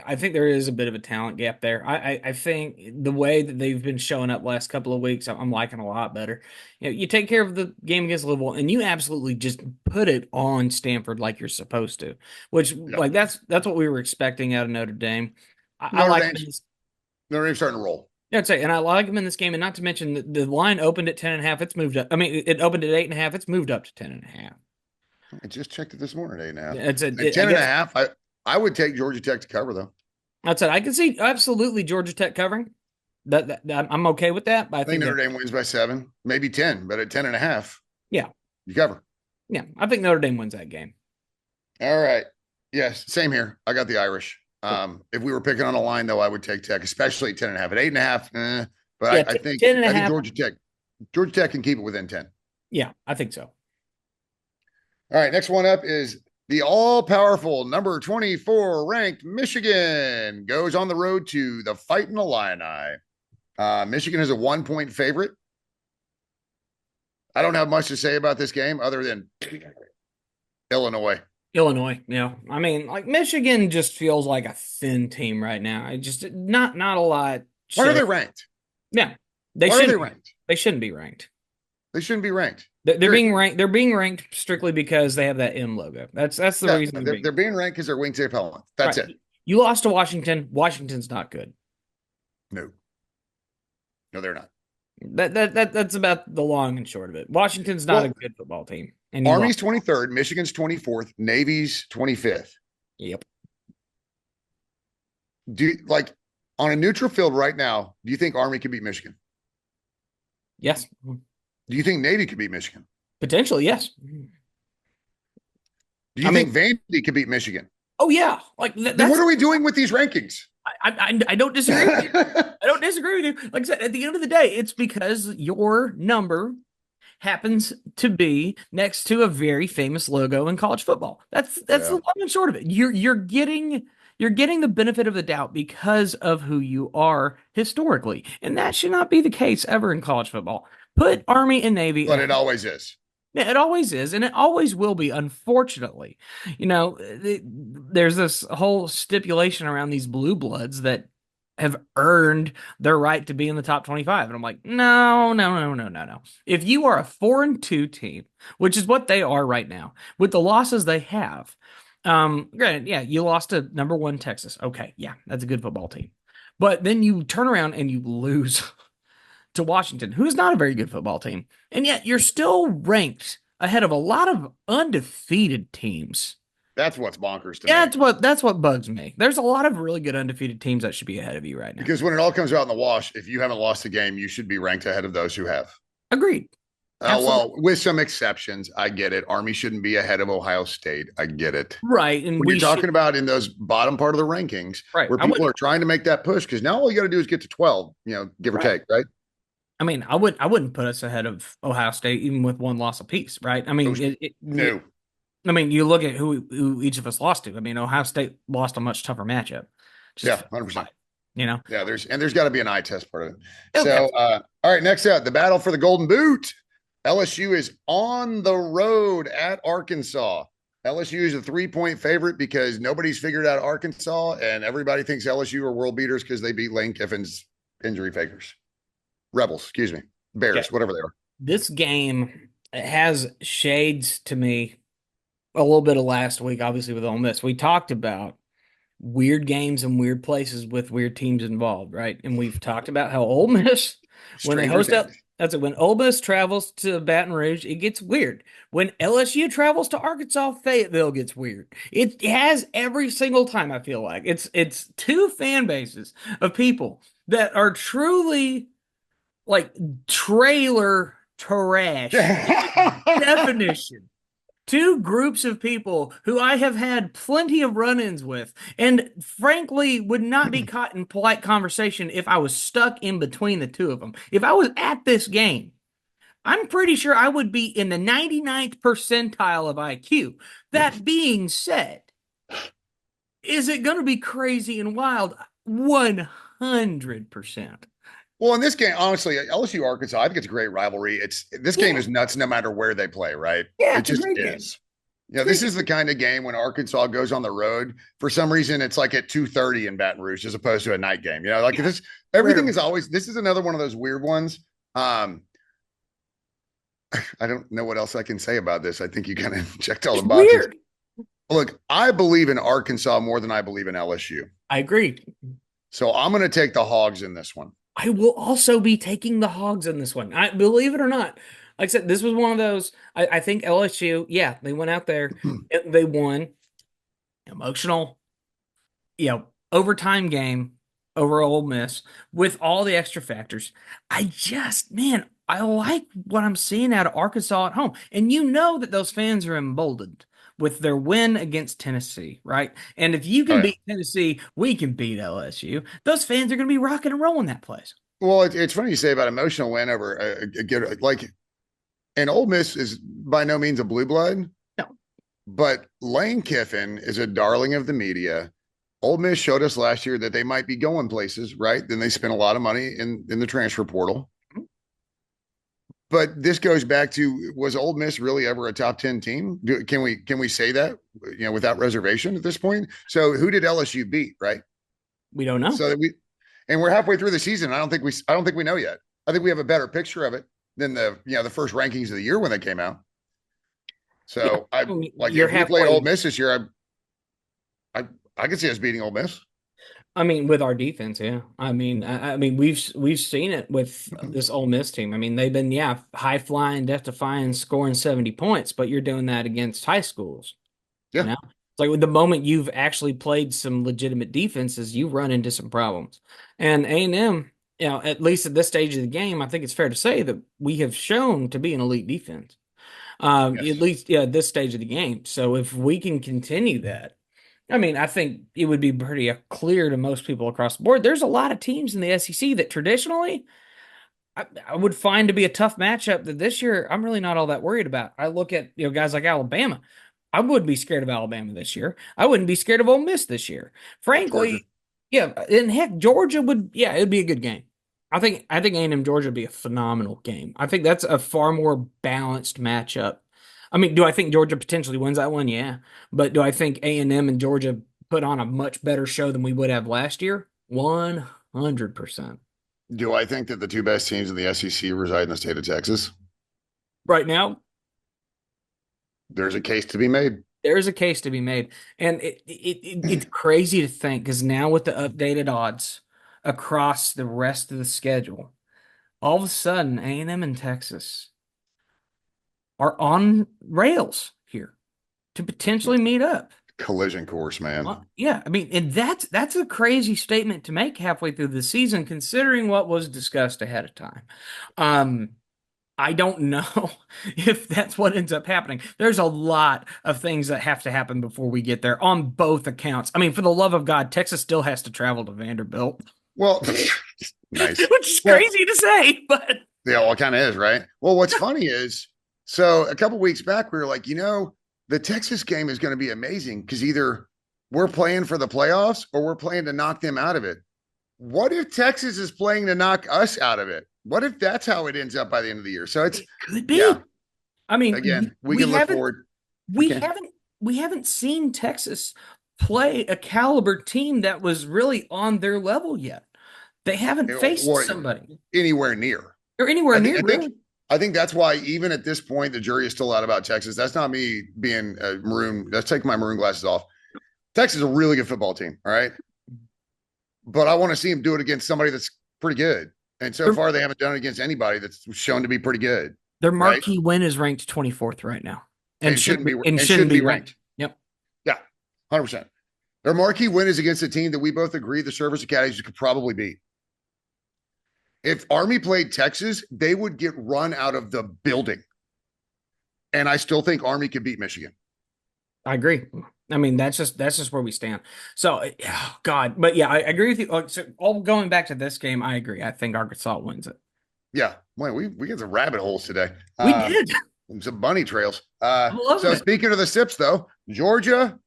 [SPEAKER 2] I think there is a bit of a talent gap there. I think the way that they've been showing up last couple of weeks, I'm liking a lot better. You take care of the game against Louisville, and you absolutely just put it on Stanford like you're supposed to. Which,
[SPEAKER 1] Yep.
[SPEAKER 2] like, that's what we were expecting out of Notre Dame. I
[SPEAKER 1] Notre
[SPEAKER 2] like them
[SPEAKER 1] Dame's
[SPEAKER 2] in this.
[SPEAKER 1] Notre Dame's starting to roll.
[SPEAKER 2] Yeah, I'd say, and I like them in this game, and not to mention the line opened at 10.5. It's moved up. I mean, it opened at 8.5. It's moved up to 10.5.
[SPEAKER 1] I just checked it this morning, 8.5.
[SPEAKER 2] It's a,
[SPEAKER 1] At
[SPEAKER 2] I
[SPEAKER 1] 10 and a
[SPEAKER 2] guess
[SPEAKER 1] half, I would take Georgia Tech to cover though.
[SPEAKER 2] I said I can see absolutely Georgia Tech covering. I'm okay with that, but I
[SPEAKER 1] I think
[SPEAKER 2] think
[SPEAKER 1] Notre
[SPEAKER 2] that
[SPEAKER 1] Dame wins by 7, maybe 10, but at 10 and a half,
[SPEAKER 2] yeah,
[SPEAKER 1] you cover.
[SPEAKER 2] yeah, I think Notre Dame wins that game.
[SPEAKER 1] All right. Yes, same here. I got the Irish.
[SPEAKER 2] Cool.
[SPEAKER 1] If we were picking on a line, though, I would take Tech, especially at 10 and a half. At 8.5,
[SPEAKER 2] Yeah,
[SPEAKER 1] but I think
[SPEAKER 2] 10 and a
[SPEAKER 1] I think
[SPEAKER 2] half.
[SPEAKER 1] Georgia Tech can keep it within 10.
[SPEAKER 2] Yeah, I think so.
[SPEAKER 1] All right, next one up is the all-powerful number 24 ranked Michigan goes on the road to the Fighting Illini. Michigan is a 1-point favorite. I don't have much to say about this game other than Illinois.
[SPEAKER 2] Illinois, yeah. I mean, like Michigan just feels like a thin team right now. I just not a lot.
[SPEAKER 1] Why are
[SPEAKER 2] Show.
[SPEAKER 1] they ranked?
[SPEAKER 2] Yeah, they
[SPEAKER 1] Why are they
[SPEAKER 2] shouldn't.
[SPEAKER 1] ranked?
[SPEAKER 2] They shouldn't be ranked.
[SPEAKER 1] They shouldn't be ranked.
[SPEAKER 2] They're
[SPEAKER 1] Period.
[SPEAKER 2] being ranked. They're being ranked strictly because they have that M logo. That's the
[SPEAKER 1] Yeah,
[SPEAKER 2] reason they're being
[SPEAKER 1] they're being ranked because they're wingtip helmet. That's
[SPEAKER 2] right.
[SPEAKER 1] it.
[SPEAKER 2] You lost to Washington. Washington's not good.
[SPEAKER 1] No, no, they're not.
[SPEAKER 2] That's about the long and short of it. Washington's not a
[SPEAKER 1] Well,
[SPEAKER 2] good football team, and you
[SPEAKER 1] Army's
[SPEAKER 2] lost.
[SPEAKER 1] 23rd, Michigan's 24th, Navy's 25th.
[SPEAKER 2] Yep.
[SPEAKER 1] Do you, like on a neutral field right now? Do you think Army could beat Michigan?
[SPEAKER 2] Yes.
[SPEAKER 1] Do you think Navy could beat Michigan?
[SPEAKER 2] Potentially, yes.
[SPEAKER 1] Do you
[SPEAKER 2] I
[SPEAKER 1] think
[SPEAKER 2] mean,
[SPEAKER 1] Vandy could beat Michigan?
[SPEAKER 2] oh yeah, like
[SPEAKER 1] Then what
[SPEAKER 2] that's.
[SPEAKER 1] are we doing with these rankings?
[SPEAKER 2] I don't disagree with you. I don't disagree with you. Like I said, at the end of the day, it's because your number happens to be next to a very famous logo in college football. That's the
[SPEAKER 1] Yeah.
[SPEAKER 2] long and short of it. You're getting the benefit of the doubt because of who you are historically, and that should not be the case ever in college football. Put Army and Navy
[SPEAKER 1] But
[SPEAKER 2] ahead.
[SPEAKER 1] it always is.
[SPEAKER 2] Yeah, it always is, and it always will be, unfortunately. There's this whole stipulation around these blue bloods that have earned their right to be in the top 25. And I'm like, no, no, no, no, no, no. If you are a 4-2 team, which is what they are right now, with the losses they have, granted, yeah, you lost to number 1 Texas. Okay, yeah, that's a good football team. But then you turn around and you lose to Washington, who's not a very good football team. And yet you're still ranked ahead of a lot of undefeated teams.
[SPEAKER 1] That's what's bonkers to
[SPEAKER 2] Yeah,
[SPEAKER 1] me.
[SPEAKER 2] that's what bugs me. There's a lot of really good undefeated teams that should be ahead of you right now.
[SPEAKER 1] Because when it all comes out in the wash, if you haven't lost a game, you should be ranked ahead of those who have.
[SPEAKER 2] Agreed. Absolutely.
[SPEAKER 1] Well, with some exceptions, I get it. Army shouldn't be ahead of Ohio State. I get it.
[SPEAKER 2] Right. And
[SPEAKER 1] When you're
[SPEAKER 2] we should,
[SPEAKER 1] talking about in those bottom part of the rankings
[SPEAKER 2] right.
[SPEAKER 1] where
[SPEAKER 2] I
[SPEAKER 1] people
[SPEAKER 2] wouldn't,
[SPEAKER 1] are trying to make that push, because now all you got to do is get to 12, give or
[SPEAKER 2] right.
[SPEAKER 1] take, right?
[SPEAKER 2] I mean, I wouldn't put us ahead of Ohio State even with one loss apiece, right? I
[SPEAKER 1] Oh,
[SPEAKER 2] mean,
[SPEAKER 1] no.
[SPEAKER 2] I mean, you look at who each of us lost to. I mean, Ohio State lost a much tougher matchup. Just
[SPEAKER 1] Yeah,
[SPEAKER 2] a fact of
[SPEAKER 1] 100%.
[SPEAKER 2] life, you know.
[SPEAKER 1] Yeah, there's got to be an eye test part of it.
[SPEAKER 2] Oh,
[SPEAKER 1] So,
[SPEAKER 2] absolutely.
[SPEAKER 1] all right, next up, the battle for the Golden Boot. LSU is on the road at Arkansas. LSU is a 3-point favorite because nobody's figured out Arkansas, and everybody thinks LSU are world beaters because they beat Lane Kiffin's injury fakers. Rebels, excuse me.
[SPEAKER 2] Yeah,
[SPEAKER 1] Bears, whatever they are.
[SPEAKER 2] this game has shades to me a little bit of last week, obviously with Ole Miss. We talked about weird games and weird places with weird teams involved, right? And we've talked about how Ole Miss, when they
[SPEAKER 1] Stranger
[SPEAKER 2] host up,
[SPEAKER 1] things.
[SPEAKER 2] that's it. When Ole Miss travels to Baton Rouge, it gets weird. When LSU travels to Arkansas, Fayetteville gets weird. It has every single time. I feel like it's two fan bases of people that are truly like trailer trash in its definition. Two groups of people who I have had plenty of run-ins with, and frankly would not be caught in polite conversation if I was stuck in between the two of them. If I was at this game, I'm pretty sure I would be in the 99th percentile of IQ. That being said, is it going to be crazy and wild? 100%.
[SPEAKER 1] Well, in this game, honestly, LSU Arkansas, I think it's a great rivalry. It's this game
[SPEAKER 2] Yeah,
[SPEAKER 1] is nuts no matter where they play, right?
[SPEAKER 2] yeah,
[SPEAKER 1] It
[SPEAKER 2] it's a
[SPEAKER 1] just
[SPEAKER 2] great game.
[SPEAKER 1] is.
[SPEAKER 2] It's a
[SPEAKER 1] This
[SPEAKER 2] great
[SPEAKER 1] is the
[SPEAKER 2] game.
[SPEAKER 1] kind of game when Arkansas goes on the road. For some reason, it's like at 2:30 in Baton Rouge as opposed to a night game. Like
[SPEAKER 2] Yeah,
[SPEAKER 1] this, everything
[SPEAKER 2] rare.
[SPEAKER 1] is always. This is another one of those weird ones. Um, I don't know what else I can say about this. I think you kind of checked all the
[SPEAKER 2] It's
[SPEAKER 1] boxes.
[SPEAKER 2] weird.
[SPEAKER 1] Look, I believe in Arkansas more than I believe in LSU.
[SPEAKER 2] I agree.
[SPEAKER 1] So I'm going to take the Hogs in this one.
[SPEAKER 2] I will also be taking the Hogs in this one. I believe it or not. Like I said, this was one of those. I think LSU, yeah, they went out there, they won. Emotional, overtime game over Ole Miss with all the extra factors. Man, I like what I'm seeing out of Arkansas at home. And you know that those fans are emboldened with their win against Tennessee, right? And if you
[SPEAKER 1] Oh
[SPEAKER 2] can
[SPEAKER 1] yeah.
[SPEAKER 2] beat Tennessee, we can beat LSU. Those fans are going to be rocking and rolling that place.
[SPEAKER 1] Well, it's funny you say about emotional win over a good like, and Ole Miss is by no means a blue blood,
[SPEAKER 2] No,
[SPEAKER 1] but Lane Kiffin is a darling of the media. Ole Miss showed us last year that they might be going places, right? Then they spent a lot of money in the transfer portal. But this goes back to, was Ole Miss really ever a top 10 team? Can we say that without reservation at this point? So who did LSU beat, right?
[SPEAKER 2] we don't know.
[SPEAKER 1] So that we and we're halfway through the season. I don't think we know yet. I think we have a better picture of it than the first rankings of the year when they came out.
[SPEAKER 2] Yeah,
[SPEAKER 1] So I
[SPEAKER 2] I mean,
[SPEAKER 1] like
[SPEAKER 2] you're
[SPEAKER 1] if we played Ole
[SPEAKER 2] halfway.
[SPEAKER 1] Miss this year, I could see us beating Ole Miss.
[SPEAKER 2] I mean, with our defense, yeah. I mean, we've seen it with this Ole Miss team. I mean, they've been high flying, death defying, scoring 70 points, but you're doing that against high schools. You
[SPEAKER 1] Yeah,
[SPEAKER 2] know, it's like with the moment you've actually played some legitimate defenses, you run into some problems. And A&M, at least at this stage of the game, I think it's fair to say that we have shown to be an elite defense. At
[SPEAKER 1] yes.
[SPEAKER 2] least, yeah, at this stage of the game. So if we can continue that. I mean, I think it would be pretty clear to most people across the board. There's a lot of teams in the SEC that traditionally I would find to be a tough matchup that this year I'm really not all that worried about. I look at guys like Alabama. I wouldn't be scared of Alabama this year. I wouldn't be scared of Ole Miss this year.
[SPEAKER 1] Georgia.
[SPEAKER 2] Frankly, yeah, and heck, Georgia would, yeah, it'd be a good game. I think A&M Georgia would be a phenomenal game. I think that's a far more balanced matchup. I mean, do I think Georgia potentially wins that one? Yeah, but do I think A&M and Georgia put on a much better show than we would have last year? 100%.
[SPEAKER 1] Do I think that the two best teams in the SEC reside in the state of Texas?
[SPEAKER 2] Right now,
[SPEAKER 1] There's a case to be made.
[SPEAKER 2] there's a case to be made, and it's crazy to think because now with the updated odds across the rest of the schedule, all of a sudden A&M and Texas are on rails here to potentially meet up.
[SPEAKER 1] Collision course, man.
[SPEAKER 2] Yeah, I mean, and that's a crazy statement to make halfway through the season, considering what was discussed ahead of time. Um, I don't know if that's what ends up happening. There's a lot of things that have to happen before we get there on both accounts. I mean, for the love of God, Texas still has to travel to Vanderbilt,
[SPEAKER 1] Well, nice.
[SPEAKER 2] which is
[SPEAKER 1] Well,
[SPEAKER 2] crazy to say, but
[SPEAKER 1] yeah, well, it kind of is, right? Well, what's funny is, so a couple weeks back, we were like, the Texas game is going to be amazing because either we're playing for the playoffs or we're playing to knock them out of it. What if Texas is playing to knock us out of it? What if that's how it ends up by the end of the year? So it's,
[SPEAKER 2] it could
[SPEAKER 1] yeah,
[SPEAKER 2] be. I mean,
[SPEAKER 1] again, we
[SPEAKER 2] we
[SPEAKER 1] can look
[SPEAKER 2] haven't
[SPEAKER 1] forward. We
[SPEAKER 2] we
[SPEAKER 1] can.
[SPEAKER 2] haven't we haven't seen Texas play a caliber team that was really on their level yet. They haven't faced
[SPEAKER 1] Or
[SPEAKER 2] somebody
[SPEAKER 1] anywhere near.
[SPEAKER 2] or anywhere
[SPEAKER 1] I think
[SPEAKER 2] near
[SPEAKER 1] I think
[SPEAKER 2] really.
[SPEAKER 1] I think that's why even at this point the jury is still out about Texas. That's not me being a maroon. Let's take my maroon glasses off. Texas is a really good football team. All right, but I want to see them do it against somebody that's pretty good. And so
[SPEAKER 2] Their,
[SPEAKER 1] far, they haven't done it against anybody that's shown to be pretty good.
[SPEAKER 2] their
[SPEAKER 1] Right,
[SPEAKER 2] marquee win is ranked 24th right now,
[SPEAKER 1] and shouldn't be
[SPEAKER 2] and
[SPEAKER 1] and
[SPEAKER 2] shouldn't
[SPEAKER 1] shouldn't
[SPEAKER 2] be
[SPEAKER 1] be
[SPEAKER 2] ranked.
[SPEAKER 1] ranked.
[SPEAKER 2] Yep,
[SPEAKER 1] Yeah, 100%. Their marquee win is against a team that we both agree the Service Academies could probably beat. If Army played Texas, they would get run out of the building. And I still think Army could beat Michigan.
[SPEAKER 2] I agree. I mean, that's just where we stand. So, oh, God, but yeah, I agree with you. So, all going back to this game, I agree. I think Arkansas wins it.
[SPEAKER 1] Yeah, boy, we get some rabbit holes today.
[SPEAKER 2] We did.
[SPEAKER 1] Some bunny trails.
[SPEAKER 2] I'm loving
[SPEAKER 1] So
[SPEAKER 2] it.
[SPEAKER 1] speaking of the SIPs, though, Georgia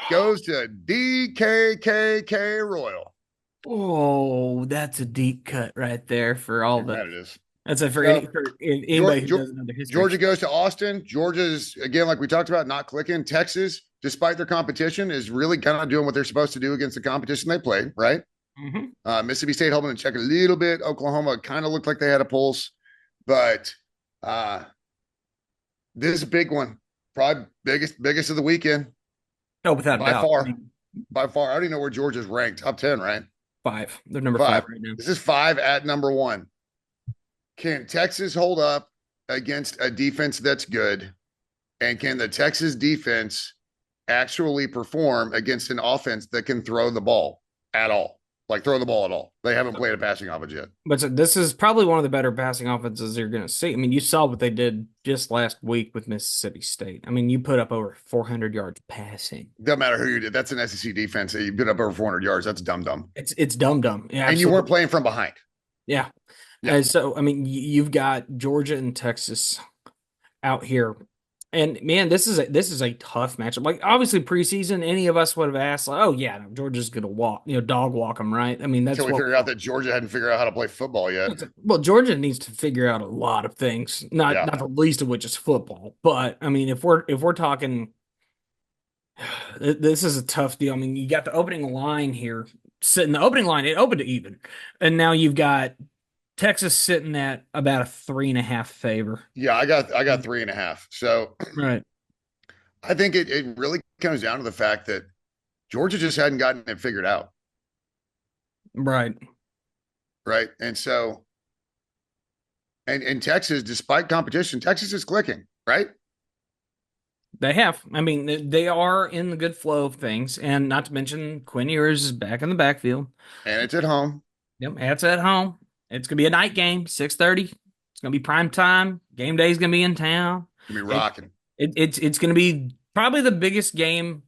[SPEAKER 1] goes to DKKK Royal.
[SPEAKER 2] Oh, that's a deep cut right there for all
[SPEAKER 1] Damn
[SPEAKER 2] the.
[SPEAKER 1] right it is.
[SPEAKER 2] That's a
[SPEAKER 1] So
[SPEAKER 2] for anybody who
[SPEAKER 1] Georgia,
[SPEAKER 2] doesn't know the history.
[SPEAKER 1] Georgia goes to Austin. Georgia's again, like we talked about, not clicking. Texas, despite their competition, is really kind of doing what they're supposed to do against the competition they played. Right.
[SPEAKER 2] Hmm.
[SPEAKER 1] Mississippi State holding in check a little bit. Oklahoma kind of looked like they had a pulse, but uh, this is a big one, probably biggest of the weekend
[SPEAKER 2] No, without a
[SPEAKER 1] by
[SPEAKER 2] doubt. I
[SPEAKER 1] far.
[SPEAKER 2] mean,
[SPEAKER 1] By far, I don't even know where Georgia's ranked. Top 10, right?
[SPEAKER 2] five. They're number five
[SPEAKER 1] Five.
[SPEAKER 2] right now.
[SPEAKER 1] This is five at number one. Can Texas hold up against a defense that's good? And can the Texas defense actually perform against an offense that can throw the ball at all? Like throw the ball at all. They haven't played a passing offense yet.
[SPEAKER 2] But this is probably one of the better passing offenses you're going to see. I mean, you saw what they did just last week with Mississippi State. I mean, you put up over 400 yards passing.
[SPEAKER 1] Doesn't matter who you did. That's an SEC defense. You put up over 400 yards. That's dumb.
[SPEAKER 2] It's dumb. Yeah,
[SPEAKER 1] And you weren't
[SPEAKER 2] absolutely.
[SPEAKER 1] playing from behind.
[SPEAKER 2] Yeah.
[SPEAKER 1] Yeah.
[SPEAKER 2] And so, I mean, you've got Georgia and Texas out here. And man, this is a tough matchup. Like obviously preseason, any of us would have asked, like, oh yeah, no, Georgia's gonna walk, dog walk them, right? I mean,
[SPEAKER 1] Until
[SPEAKER 2] that's
[SPEAKER 1] we
[SPEAKER 2] what.
[SPEAKER 1] figured out that Georgia hadn't figured out how to play football yet.
[SPEAKER 2] Well, Georgia needs to figure out a lot of things, not
[SPEAKER 1] Yeah.
[SPEAKER 2] not the least of which is football. But I mean, if we're talking, this is a tough deal. I mean, you got the opening line here, sitting the opening line, it opened to even, and now you've got Texas sitting at about a 3.5 favor.
[SPEAKER 1] Yeah, I got 3.5. So
[SPEAKER 2] Right.
[SPEAKER 1] I think it really comes down to the fact that Georgia just hadn't gotten it figured out.
[SPEAKER 2] Right.
[SPEAKER 1] Right. And so and Texas, despite competition, Texas is clicking, right?
[SPEAKER 2] They have. I mean, they are in the good flow of things, and not to mention Quinn Ewers is back in the backfield.
[SPEAKER 1] And it's at home.
[SPEAKER 2] Yep, it's at home. It's gonna be a night game, 6:30. It's gonna be prime time. Game day is gonna be in town.
[SPEAKER 1] Gonna be
[SPEAKER 2] It,
[SPEAKER 1] rocking.
[SPEAKER 2] it's gonna be probably the biggest game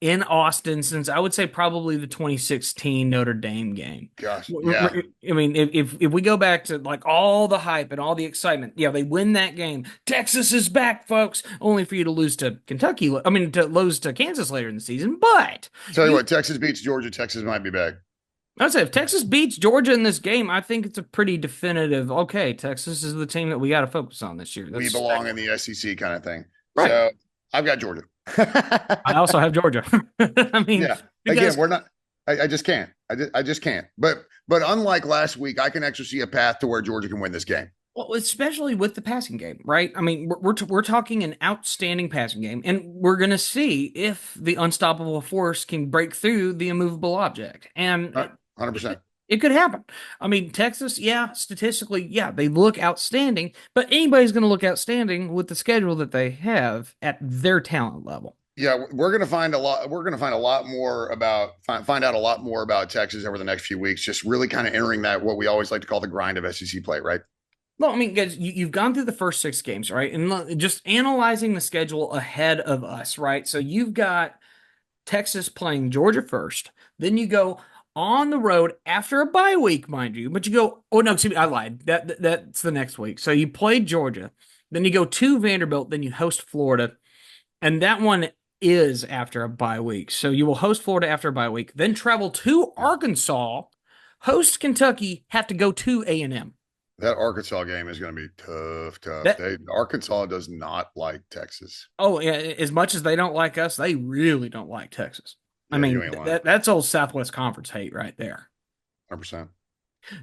[SPEAKER 2] in Austin since I would say probably the 2016 Notre Dame game.
[SPEAKER 1] Gosh. Yeah.
[SPEAKER 2] I mean, if we go back to like all the hype and all the excitement, yeah, they win that game. Texas is back, folks. Only for you to lose to Kentucky. I mean, to lose to Kansas later in the season. But
[SPEAKER 1] Tell you
[SPEAKER 2] you,
[SPEAKER 1] what, Texas beats Georgia, Texas might be back.
[SPEAKER 2] I'd say if Texas beats Georgia in this game, I think it's a pretty definitive. Okay, Texas is the team that we got to focus on this year.
[SPEAKER 1] We
[SPEAKER 2] That's
[SPEAKER 1] belong in the SEC kind of thing.
[SPEAKER 2] right.
[SPEAKER 1] So I've got Georgia.
[SPEAKER 2] I also have Georgia. I mean,
[SPEAKER 1] Yeah.
[SPEAKER 2] you
[SPEAKER 1] Again,
[SPEAKER 2] guys.
[SPEAKER 1] we're not. I just can't. I just can't. But unlike last week, I can actually see a path to where Georgia can win this game.
[SPEAKER 2] Well, especially with the passing game, right? I mean, we're talking an outstanding passing game, and we're going to see if the unstoppable force can break through the immovable object, and
[SPEAKER 1] 100%.
[SPEAKER 2] it could happen. I mean, Texas, yeah, statistically, yeah, they look outstanding, but anybody's going to look outstanding with the schedule that they have at their talent level.
[SPEAKER 1] Yeah, we're going to find a lot. We're going to find a lot more about find out a lot more about Texas over the next few weeks. Just really kind of entering that what we always like to call the grind of SEC play, right?
[SPEAKER 2] Well, I mean, guys, you've gone through the first six games, right? And just analyzing the schedule ahead of us, right? So you've got Texas playing Georgia first. Then you go on the road after a bye week, mind you. But you go, oh no, excuse me, I lied. That's the next week. So you play Georgia, then you go to Vanderbilt, then you host Florida, and that one is after a bye week. So you will host Florida after a bye week, then travel to
[SPEAKER 1] Yeah.
[SPEAKER 2] Arkansas, host Kentucky, have to go to A&M.
[SPEAKER 1] That Arkansas game is going to be tough, tough.
[SPEAKER 2] That
[SPEAKER 1] Arkansas does not like Texas.
[SPEAKER 2] Oh, yeah, as much as they don't like us, they really don't like Texas. I
[SPEAKER 1] Yeah, you
[SPEAKER 2] mean,
[SPEAKER 1] ain't lying.
[SPEAKER 2] that's old Southwest Conference hate right there.
[SPEAKER 1] 100%.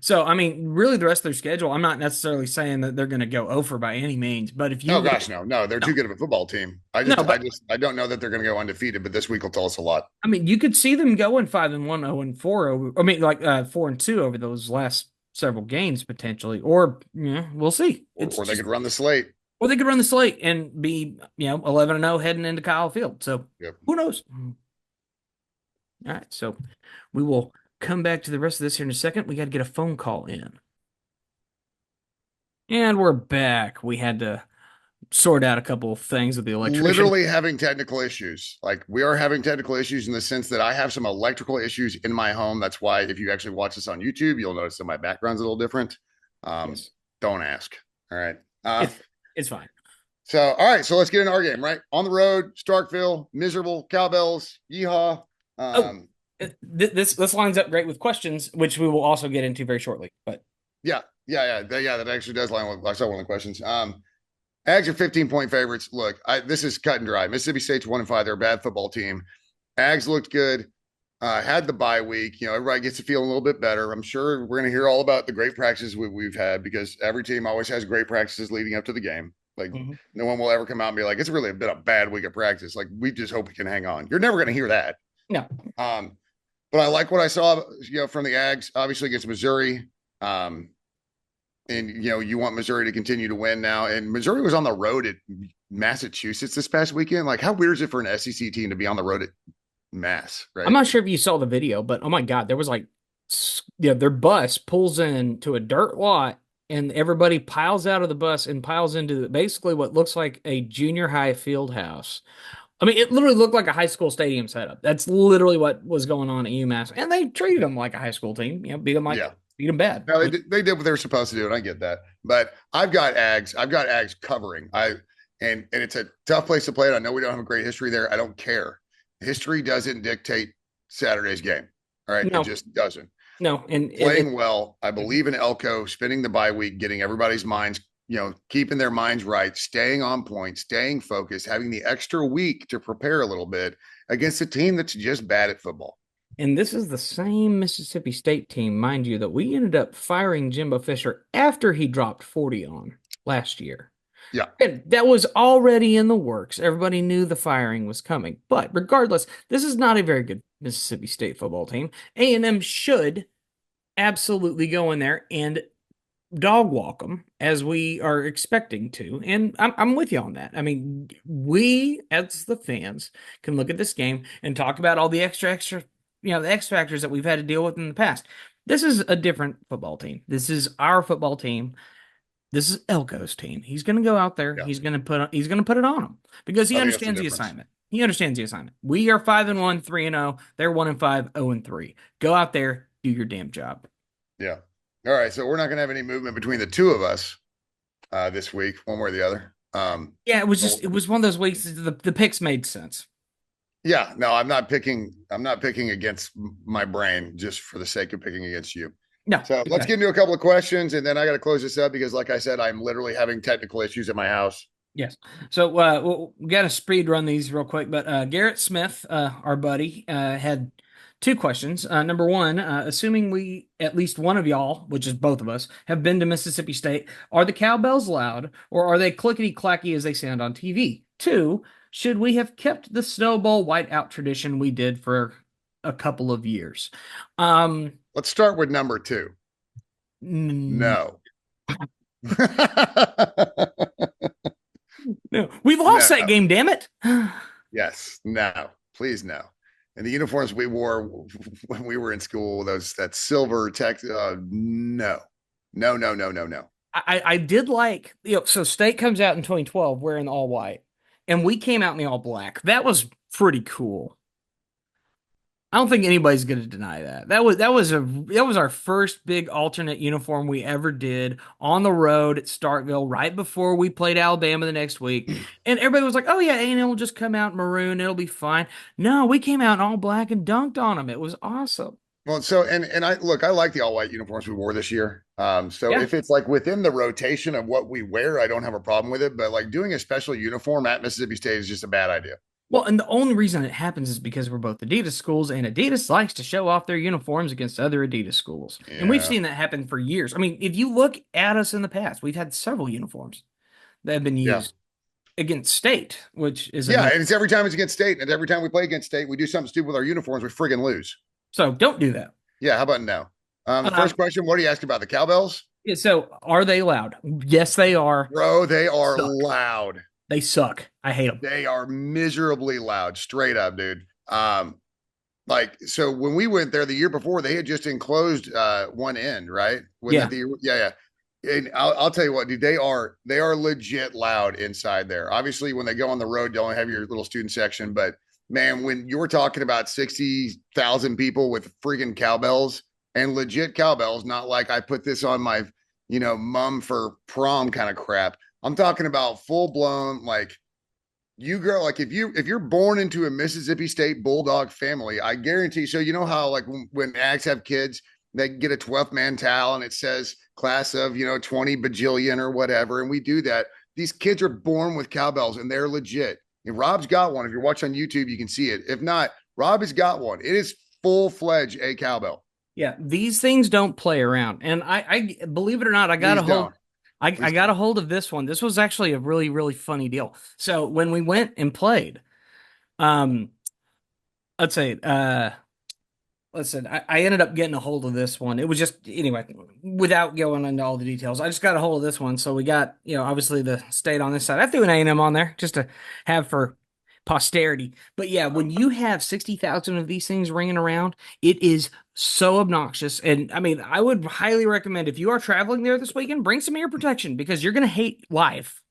[SPEAKER 2] So, I mean, really, the rest of their schedule, I'm not necessarily saying that they're going to go over by any means, but if you
[SPEAKER 1] Oh
[SPEAKER 2] look,
[SPEAKER 1] gosh, no, no, they're
[SPEAKER 2] no,
[SPEAKER 1] too good of a football team. I
[SPEAKER 2] no,
[SPEAKER 1] just, I
[SPEAKER 2] but
[SPEAKER 1] just, I don't know that they're going to go undefeated. But this week will tell us a lot,
[SPEAKER 2] I mean, you could see them going 5-1, 0-4 over, I mean, like 4-2 over those last several games potentially, or yeah, we'll see. It's
[SPEAKER 1] or they
[SPEAKER 2] just,
[SPEAKER 1] could run the slate.
[SPEAKER 2] or they could run the slate and be, 11-0 heading into Kyle Field. So
[SPEAKER 1] Yep.
[SPEAKER 2] who knows? All right, so we will come back to the rest of this here in a second. We got to get a phone call in. And we're back. We had to sort out a couple of things with the electrician.
[SPEAKER 1] Literally having technical issues. Like we are having technical issues in the sense that I have some electrical issues in my home. That's why if you actually watch this on YouTube, you'll notice that my background's a little different. Um,
[SPEAKER 2] Yes.
[SPEAKER 1] don't ask. All right.
[SPEAKER 2] It's fine.
[SPEAKER 1] So all right, so let's get into our game, right? On the road, Starkville, miserable, cowbells, yeehaw.
[SPEAKER 2] Oh,
[SPEAKER 1] Um,
[SPEAKER 2] this lines up great with questions, which we will also get into very shortly. But
[SPEAKER 1] yeah, that actually does line with I saw one of the questions. Ags are 15-point favorites. Look, this is cut and dry. Mississippi State's 1-5. They're a bad football team. Ags looked good. Had the bye week. Everybody gets to feel a little bit better. I'm sure we're going to hear all about the great practices we've had because every team always has great practices leading up to the game. Like
[SPEAKER 2] Mhm.
[SPEAKER 1] no one will ever come out and be like, it's really been a bad week of practice. Like we just hope we can hang on. You're never going to hear that.
[SPEAKER 2] No,
[SPEAKER 1] Um, but I like what I saw, from the Ags, obviously against Missouri. And you want Missouri to continue to win now. And Missouri was on the road at Massachusetts this past weekend. Like, how weird is it for an SEC team to be on the road at Mass,
[SPEAKER 2] I'm
[SPEAKER 1] right?
[SPEAKER 2] not sure if you saw the video, but oh my God, there was like, their bus pulls into a dirt lot and everybody piles out of the bus and piles into basically what looks like a junior high field house. I mean, it literally looked like a high school stadium setup. That's literally what was going on at UMass, and they treated them like a high school team.
[SPEAKER 1] Yeah.
[SPEAKER 2] Beat them bad.
[SPEAKER 1] No, they did what they were supposed to do, and I get that. But I've got Ags. I've got Ags covering. And it's a tough place to play it. I know we don't have a great history there. I don't care. History doesn't dictate Saturday's game. All right, it
[SPEAKER 2] No,
[SPEAKER 1] just doesn't.
[SPEAKER 2] no, and
[SPEAKER 1] Playing well. I believe in Elko spending the bye week, getting everybody's minds, keeping their minds right, staying on point, staying focused, having the extra week to prepare a little bit against a team that's just bad at football.
[SPEAKER 2] and this is the same Mississippi State team, mind you, that we ended up firing Jimbo Fisher after he dropped 40 on last year.
[SPEAKER 1] Yeah.
[SPEAKER 2] And that was already in the works. Everybody knew the firing was coming. But regardless, this is not a very good Mississippi State football team. A&M should absolutely go in there and dog walk them as we are expecting to. And I'm with you on that. I mean, we as the fans can look at this game and talk about all the extra, the X factors that we've had to deal with in the past. This is a different football team. This is our football team. This is Elko's team. He's going to go out there.
[SPEAKER 1] Yeah.
[SPEAKER 2] He's going to put it on them because he
[SPEAKER 1] I think that's the
[SPEAKER 2] understands the
[SPEAKER 1] difference.
[SPEAKER 2] assignment. He understands the assignment. We are 5-1, 3-0. They're 1-5, 0-3. Go out there, do your damn job.
[SPEAKER 1] Yeah. All right. So we're not going to have any movement between the two of us this week, one way or the other.
[SPEAKER 2] Yeah, it was one of those weeks. The picks made sense.
[SPEAKER 1] Yeah. No, I'm not picking. I'm not picking against my brain just for the sake of picking against you.
[SPEAKER 2] No,
[SPEAKER 1] So let's get into a couple of questions, and then I got to close this up because, like I said, I'm literally having technical issues at my house.
[SPEAKER 2] Yes. So we got to speed run these real quick. But Garrett Smith, our buddy, had two questions. Number one, assuming we at least one of y'all, which is both of us, have been to Mississippi State, are the cowbells loud or are they clickety clacky as they sound on TV? Two, should we have kept the snowball whiteout tradition we did for a couple of years?
[SPEAKER 1] Let's start with number two. No.
[SPEAKER 2] No, we lost that
[SPEAKER 1] No.
[SPEAKER 2] game. Damn it!
[SPEAKER 1] Yes. No. Please no. And the uniforms we wore when we were in school, that silver tech. No. No. No. No. No. No.
[SPEAKER 2] I did like, so State comes out in 2012 wearing all white, and we came out in the all black. That was pretty cool. I don't think anybody's going to deny that. That was our first big alternate uniform we ever did on the road at Starkville right before we played Alabama the next week. And everybody was like, "Oh yeah, A&M will just come out in maroon, it'll be fine." No, we came out in all black and dunked on them. It was awesome.
[SPEAKER 1] Well, so and I look, I like the all white uniforms we wore this year. So
[SPEAKER 2] Yeah.
[SPEAKER 1] if it's like within the rotation of what we wear, I don't have a problem with it. But like doing a special uniform at Mississippi State is just a bad idea.
[SPEAKER 2] Well, and the only reason it happens is because we're both Adidas schools, and Adidas likes to show off their uniforms against other Adidas schools. And we've
[SPEAKER 1] Yeah,
[SPEAKER 2] seen that happen for years. I mean, if you look at us in the past, we've had several uniforms that have been
[SPEAKER 1] yeah,
[SPEAKER 2] used against State, which is
[SPEAKER 1] yeah.
[SPEAKER 2] another.
[SPEAKER 1] And it's every time it's against State, and every time we play against State, we do something stupid with our uniforms, we friggin' lose.
[SPEAKER 2] So don't do that.
[SPEAKER 1] Yeah, how about now? The first
[SPEAKER 2] Um,
[SPEAKER 1] question, what are you asking about? The cowbells?
[SPEAKER 2] yeah, so are they loud? Yes, they are.
[SPEAKER 1] Bro, they
[SPEAKER 2] They
[SPEAKER 1] are
[SPEAKER 2] suck.
[SPEAKER 1] loud.
[SPEAKER 2] They suck. I hate them.
[SPEAKER 1] They are miserably loud, straight up, dude. Like so when we went there the year before, they had just enclosed one end, right? Wasn't that
[SPEAKER 2] Yeah.
[SPEAKER 1] the yeah, yeah. And I'll tell you what, dude, they are legit loud inside there. Obviously, when they go on the road, you only have your little student section, but man, when you're talking about 60,000 people with freaking cowbells and legit cowbells, not like I put this on my, mum for prom kind of crap. I'm talking about full blown like you girl, like if you're born into a Mississippi State Bulldog family, I guarantee. So you know how like when Ags have kids, they get a 12th man towel and it says class of 20 bajillion or whatever, and we do that. These kids are born with cowbells and they're legit. And Rob's got one. If you're watching on YouTube, you can see it. If not, Rob has got one. It is full fledged a cowbell.
[SPEAKER 2] Yeah. These things don't play around. And I believe it or not, I got a
[SPEAKER 1] Please
[SPEAKER 2] hold.
[SPEAKER 1] don't.
[SPEAKER 2] I
[SPEAKER 1] Please
[SPEAKER 2] got a
[SPEAKER 1] don't.
[SPEAKER 2] hold of this one. This was actually a really, really funny deal. So when we went and played, um, let's say, listen, I ended up getting a hold of this one. It was just anyway, without going into all the details. I just got a hold of this one. So we got, obviously the state on this side. I threw an A&M on there just to have for posterity. But yeah, when you have 60,000 of these things ringing around, it is so obnoxious. And I mean, I would highly recommend if you are traveling there this weekend, bring some ear protection because you're going to hate life.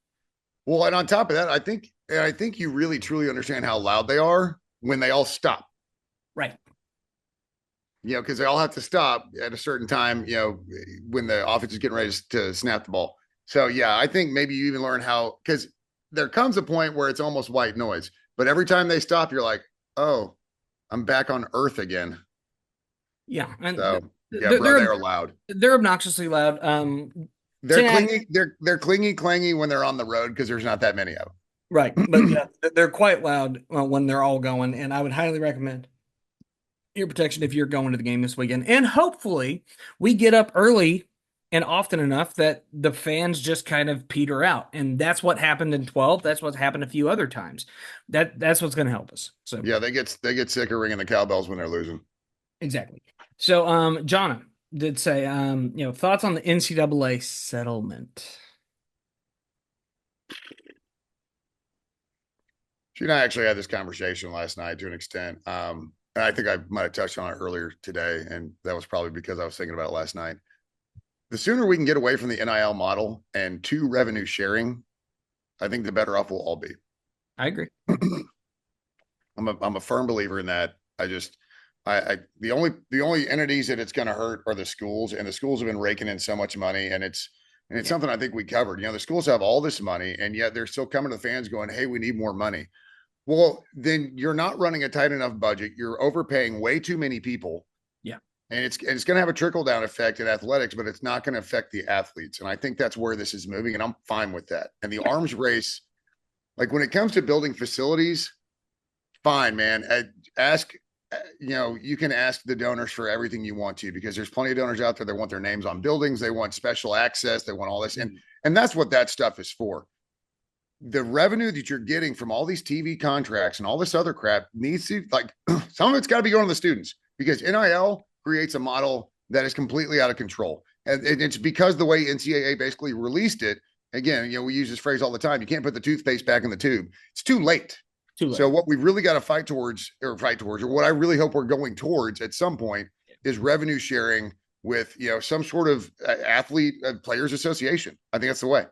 [SPEAKER 1] Well, and on top of that, I think you really truly understand how loud they are when they all stop.
[SPEAKER 2] Right.
[SPEAKER 1] Because they all have to stop at a certain time, when the offense is getting ready to snap the ball. So, yeah, I think maybe you even learn how, because there comes a point where it's almost white noise, but every time they stop, you're like, oh, I'm back on earth again.
[SPEAKER 2] Yeah. And
[SPEAKER 1] So, yeah,
[SPEAKER 2] they're
[SPEAKER 1] bro, they
[SPEAKER 2] they're,
[SPEAKER 1] are loud.
[SPEAKER 2] they're obnoxiously loud.
[SPEAKER 1] They're
[SPEAKER 2] Cincinnati,
[SPEAKER 1] clingy. They're clingy, clangy when they're on the road because there's not that many of
[SPEAKER 2] right. But
[SPEAKER 1] them.
[SPEAKER 2] yeah, they're quite loud when they're all going. And I would highly recommend ear protection if you're going to the game this weekend. And hopefully we get up early and often enough that the fans just kind of peter out. And that's what happened in 12. That's what's happened a few other times. That's what's going to help us. So
[SPEAKER 1] Yeah, they get sick of ringing the cowbells when they're losing.
[SPEAKER 2] exactly. So Jonna did say thoughts on the NCAA settlement.
[SPEAKER 1] She and I actually had this conversation last night to an extent. And I think I might have touched on it earlier today, and that was probably because I was thinking about it last night. The sooner we can get away from the NIL model and to revenue sharing, I think the better off we'll all be.
[SPEAKER 2] I agree.
[SPEAKER 1] I'm a firm believer in that. The only entities that it's going to hurt are the schools, and the schools have been raking in so much money, and it's
[SPEAKER 2] Yeah.
[SPEAKER 1] something I think we covered. The schools have all this money, and yet they're still coming to the fans going, "Hey, we need more money." Well, then you're not running a tight enough budget. You're overpaying way too many people,
[SPEAKER 2] Yeah.
[SPEAKER 1] and it's going to have a trickle down effect in athletics, but it's not going to affect the athletes. And I think that's where this is moving, and I'm fine with that. And the
[SPEAKER 2] Yeah.
[SPEAKER 1] arms race, like when it comes to building facilities, fine, man. Ask, you can ask the donors for everything you want to because there's plenty of donors out there that want their names on buildings, they want special access, they want all this, and that's what that stuff is for. The revenue that you're getting from all these TV contracts and all this other crap needs to like some of it's got to be going to the students because NIL creates a model that is completely out of control. And it's because the way NCAA basically released it. Again, we use this phrase all the time. You can't put the toothpaste back in the tube. It's too late.
[SPEAKER 2] Too late.
[SPEAKER 1] So what we really got to fight towards, or what I really hope we're going towards at some point is revenue sharing with some sort of athlete players association. I think that's the way.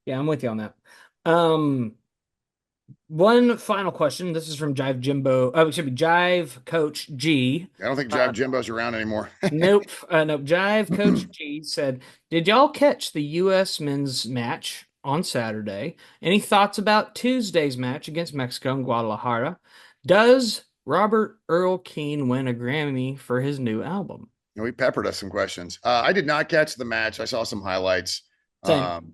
[SPEAKER 2] Yeah, I'm with you on that. Um, One final question. This is from Jive Jimbo. Oh, excuse me, Jive Coach G.
[SPEAKER 1] I don't think
[SPEAKER 2] Uh,
[SPEAKER 1] Jive Jimbo's around anymore.
[SPEAKER 2] nope, nope. Jive Coach G said, "Did y'all catch the U.S. men's match on Saturday? Any thoughts about Tuesday's match against Mexico in Guadalajara? Does Robert Earl Keen win a Grammy for his new album?"
[SPEAKER 1] He peppered us some questions. I did not catch the match. I saw some highlights.
[SPEAKER 2] Same.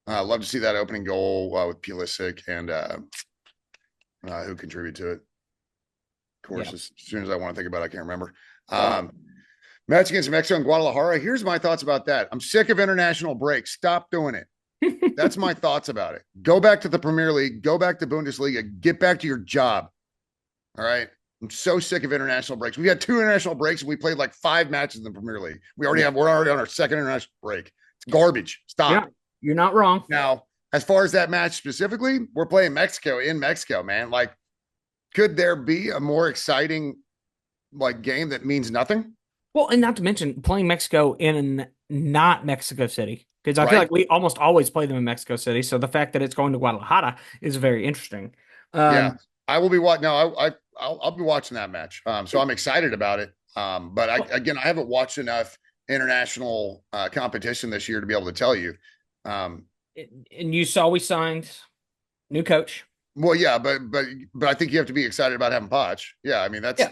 [SPEAKER 1] Love to see that opening goal with Pulisic and who contributed to it. Of
[SPEAKER 2] Yeah.
[SPEAKER 1] course, as soon as I want to think about it, I can't remember.
[SPEAKER 2] Oh.
[SPEAKER 1] Match against Mexico and Guadalajara. Here's my thoughts about that. I'm sick of international breaks. Stop doing it. That's my thoughts about it. Go back to the Premier League. Go back to Bundesliga. Get back to your job. All right. I'm so sick of international breaks. We had 2 international breaks and we played like 5 matches in the Premier League. We're already on our second international break. It's garbage.
[SPEAKER 2] Yeah,
[SPEAKER 1] Stop.
[SPEAKER 2] you're not wrong.
[SPEAKER 1] Now, as far as that match specifically, we're playing Mexico in Mexico, man. Like, could there be a more exciting like game that means nothing?
[SPEAKER 2] Well, and not to mention playing Mexico in not Mexico City, because I feel
[SPEAKER 1] Right?
[SPEAKER 2] like we almost always play them in Mexico City. So the fact that it's going to Guadalajara is very interesting.
[SPEAKER 1] Yeah.
[SPEAKER 2] Um,
[SPEAKER 1] I will be watching. No, I'll be watching that match. So I'm excited about it. But
[SPEAKER 2] well,
[SPEAKER 1] I haven't watched enough international competition this year to be able to tell you. Um,
[SPEAKER 2] and you saw we signed new coach.
[SPEAKER 1] well, yeah, but I think you have to be excited about having Poch. Yeah, I mean
[SPEAKER 2] Yeah,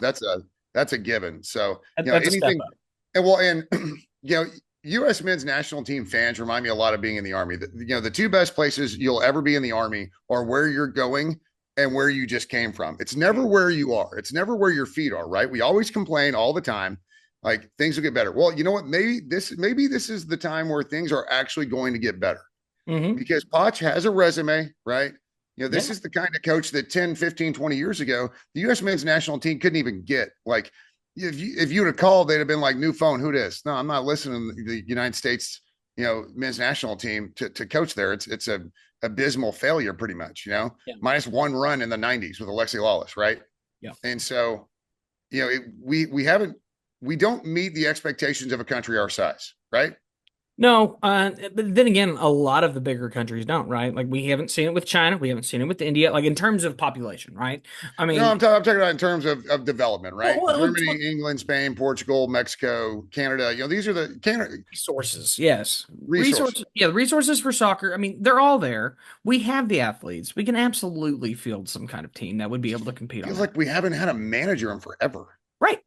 [SPEAKER 1] that's a given. So
[SPEAKER 2] that's a step
[SPEAKER 1] anything,
[SPEAKER 2] up.
[SPEAKER 1] and U.S. men's national team fans remind me a lot of being in the Army. The 2 best places you'll ever be in the Army are where you're going and where you just came from. It's never where you are. It's never where your feet are, right? We always complain all the time, like things will get better. Well, you know what? Maybe this is the time where things are actually going to get better
[SPEAKER 2] Hmm.
[SPEAKER 1] because Poch has a resume, right? This
[SPEAKER 2] Yeah,
[SPEAKER 1] is the kind of coach that 10, 15, 20 years ago, the U.S. men's national team couldn't even get. Like, if you would have called, they'd have been like, new phone, who this? No, I'm not listening to the United States, men's national team to coach there. It's a abysmal failure, pretty much,
[SPEAKER 2] yeah,
[SPEAKER 1] minus 1 run in the 90s with Alexi Lawless, right?
[SPEAKER 2] yeah.
[SPEAKER 1] And so, we don't meet the expectations of a country our size, right?
[SPEAKER 2] No, but then again, a lot of the bigger countries don't, right? Like we haven't seen it with China, we haven't seen it with India, like in terms of population, right? I
[SPEAKER 1] No,
[SPEAKER 2] mean,
[SPEAKER 1] I'm talking about in terms of development, right?
[SPEAKER 2] what
[SPEAKER 1] Germany, England, Spain, Portugal, Mexico, Canada. These are the Canada
[SPEAKER 2] resources, yes.
[SPEAKER 1] resources.
[SPEAKER 2] Resources, yeah, the resources for soccer. I mean, they're all there. We have the athletes. We can absolutely field some kind of team that would be able to compete on
[SPEAKER 1] Feels
[SPEAKER 2] that.
[SPEAKER 1] like we haven't had a manager in forever,
[SPEAKER 2] Right.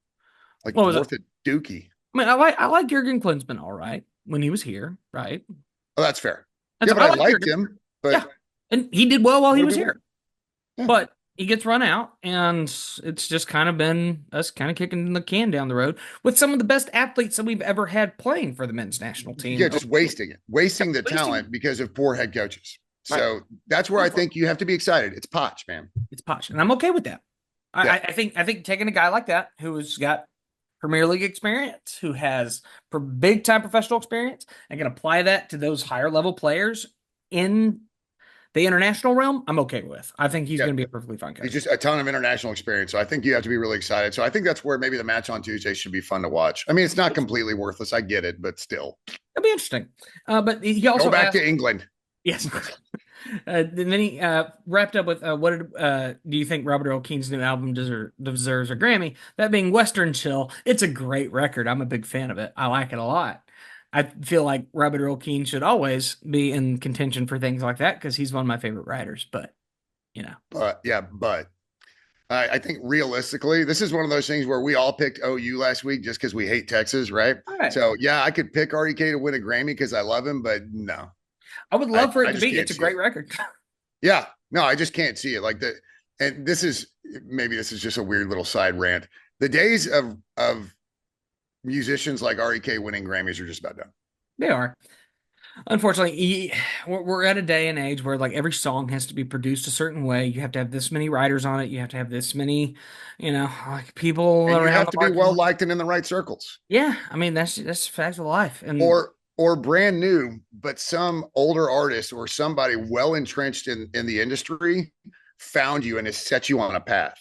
[SPEAKER 1] like
[SPEAKER 2] What was it?
[SPEAKER 1] worth a dookie.
[SPEAKER 2] I mean, I like Jurgen Klinsmann all right when he was here, right?
[SPEAKER 1] Oh, that's fair.
[SPEAKER 2] That's
[SPEAKER 1] Yeah, but
[SPEAKER 2] I
[SPEAKER 1] I
[SPEAKER 2] like
[SPEAKER 1] liked
[SPEAKER 2] Jurgen.
[SPEAKER 1] him.
[SPEAKER 2] Yeah.
[SPEAKER 1] But
[SPEAKER 2] And he did well while he
[SPEAKER 1] what do
[SPEAKER 2] was
[SPEAKER 1] we want?
[SPEAKER 2] here.
[SPEAKER 1] Yeah,
[SPEAKER 2] But he gets run out, and it's just kind of been us kind of kicking the can down the road with some of the best athletes that we've ever had playing for the men's national team.
[SPEAKER 1] yeah, just wasting it, wasting the
[SPEAKER 2] Wasting
[SPEAKER 1] talent because of poor head coaches.
[SPEAKER 2] right.
[SPEAKER 1] So that's where I think you have to be excited. It's Potch, man.
[SPEAKER 2] It's Posh, and I'm okay with that.
[SPEAKER 1] Yeah,
[SPEAKER 2] I think taking a guy like that who's got Premier League experience, who has big time professional experience, and can apply that to those higher level players in the international realm, I'm okay with. I think he's
[SPEAKER 1] yeah.
[SPEAKER 2] going to be a perfectly fine
[SPEAKER 1] He's
[SPEAKER 2] coach.
[SPEAKER 1] just a ton of international experience. So I think you have to be really excited. So I think that's where maybe the match on Tuesday should be fun to watch. I mean, it's not completely worthless. I get it, but still.
[SPEAKER 2] It'll be interesting. But he
[SPEAKER 1] Go
[SPEAKER 2] also
[SPEAKER 1] back
[SPEAKER 2] asked,
[SPEAKER 1] to England.
[SPEAKER 2] yes. And then he wrapped up with, do you think Robert Earl Keen's new album deserves a Grammy? That being Western Chill, it's a great record. I'm a big fan of it. I like it a lot. I feel like Robert Earl Keen should always be in contention for things like that because he's one of my favorite writers. But you know,
[SPEAKER 1] But I think realistically, this is one of those things where we all picked OU last week just because we hate Texas, right?
[SPEAKER 2] all right.
[SPEAKER 1] So yeah, I could pick RDK to win a Grammy because I love him, but no,
[SPEAKER 2] I would
[SPEAKER 1] I,
[SPEAKER 2] love for it
[SPEAKER 1] I
[SPEAKER 2] to
[SPEAKER 1] just
[SPEAKER 2] be.
[SPEAKER 1] can't
[SPEAKER 2] It's a
[SPEAKER 1] see it.
[SPEAKER 2] great record.
[SPEAKER 1] Yeah, no, I just can't see it. Like the, and this is just a weird little side rant. The days of musicians like REK winning Grammys are just about done.
[SPEAKER 2] They are. Unfortunately, we're at a day and age where like every song has to be produced a certain way. You have to have this many writers on it. You have to have this many, like people
[SPEAKER 1] And you
[SPEAKER 2] around
[SPEAKER 1] have
[SPEAKER 2] the
[SPEAKER 1] to be
[SPEAKER 2] market.
[SPEAKER 1] well liked and in the right circles.
[SPEAKER 2] Yeah, I mean that's a fact of life. And
[SPEAKER 1] Or brand new, but some older artist or somebody well entrenched in the industry found you and has set you on a path.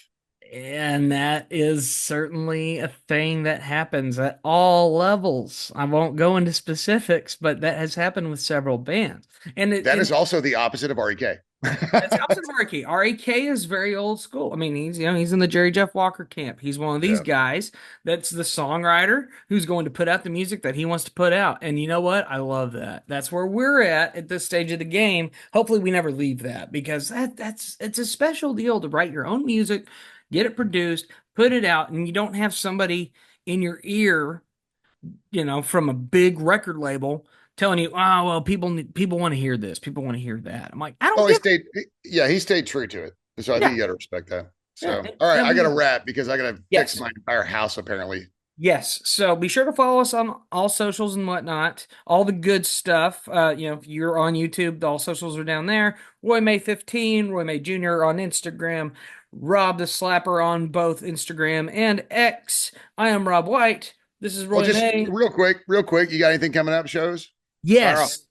[SPEAKER 2] And that is certainly a thing that happens at all levels. I won't go into specifics, but that has happened with several bands. And
[SPEAKER 1] That is also the opposite of REK.
[SPEAKER 2] that's the opposite of REK. REK is very old school. I mean, he's in the Jerry Jeff Walker camp. He's one of these
[SPEAKER 1] Yeah.
[SPEAKER 2] guys that's the songwriter who's going to put out the music that he wants to put out. And you know what? I love that. That's where we're at this stage of the game. Hopefully we never leave that because that's it's a special deal to write your own music, get it produced, put it out, and you don't have somebody in your ear, from a big record label telling you, "Oh, well, people want to hear this, people want to hear that." I'm like, I don't
[SPEAKER 1] Oh, he
[SPEAKER 2] give.
[SPEAKER 1] stayed. Yeah, he stayed true to it. So I think
[SPEAKER 2] Yeah,
[SPEAKER 1] you got to respect that.
[SPEAKER 2] yeah.
[SPEAKER 1] So, all right,
[SPEAKER 2] And
[SPEAKER 1] I got to wrap because I got to fix
[SPEAKER 2] yes,
[SPEAKER 1] my entire house apparently.
[SPEAKER 2] yes. So be sure to follow us on all socials and whatnot, all the good stuff. If you're on YouTube, all socials are down there. Roy May 15, Roy May Jr. on Instagram, Rob the Slapper on both Instagram and X. I am Rob White. This is
[SPEAKER 1] Well,
[SPEAKER 2] Roy
[SPEAKER 1] just
[SPEAKER 2] May.
[SPEAKER 1] real quick, you got anything coming up? Shows? Fire off.
[SPEAKER 2] Yes,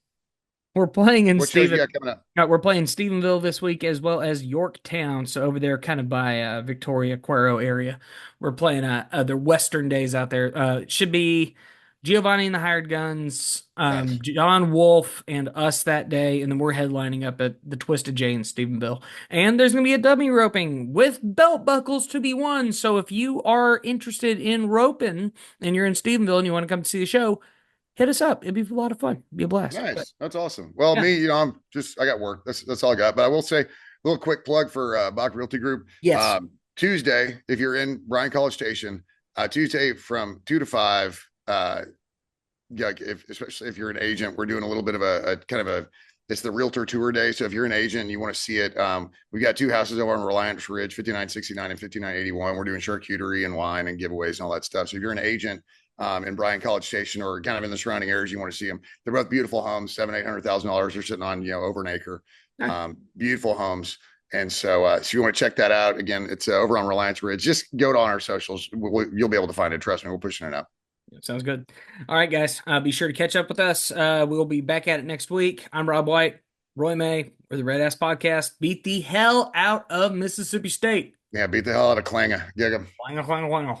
[SPEAKER 2] we're playing in
[SPEAKER 1] What shows you
[SPEAKER 2] Stephen.
[SPEAKER 1] got coming up?
[SPEAKER 2] We're playing Stephenville this week as well as Yorktown. So over there, kind of by Victoria Cuero area, we're playing the Western Days out there. It should be Giovanni and the Hired Guns,
[SPEAKER 1] Nice.
[SPEAKER 2] John Wolf, and us that day, and then we're headlining up at the Twisted J in Stephenville. And there's going to be a dummy roping with belt buckles to be won. So if you are interested in roping and you're in Stephenville and you want to come to see the show, hit us up. It'd be a lot of fun. It'd be a blast. But
[SPEAKER 1] Nice. That's awesome. Well,
[SPEAKER 2] yeah,
[SPEAKER 1] me, I got work. That's all I got. But I will say a little quick plug for Bach Realty Group.
[SPEAKER 2] yes.
[SPEAKER 1] Tuesday, if you're in Bryan College Station, Tuesday from 2 to 5. Yeah, especially if you're an agent, we're doing a little bit of a kind of a it's the realtor tour day. So if you're an agent and you want to see it, we got two houses over on Reliance Ridge, 5969 and 5981. We're doing charcuterie and wine and giveaways and all that stuff. So if you're an agent in Bryan College Station or kind of in the surrounding areas, you want to see them. They're both beautiful homes, $700,000-800,000. They're sitting on over an acre. Beautiful homes. And so you want to check that out again, it's over on Reliance Ridge. Just go to on our socials. You'll be able to find it. Trust me, we're pushing it up.
[SPEAKER 2] Sounds good. All right, guys. Be sure to catch up with us. We'll be back at it next week. I'm Rob White, Roy May, or the RedAss Podcast. Beat the hell out of Mississippi State.
[SPEAKER 1] Yeah, beat the hell out of Klanga. Gig 'em.
[SPEAKER 2] Wang, wang, wang.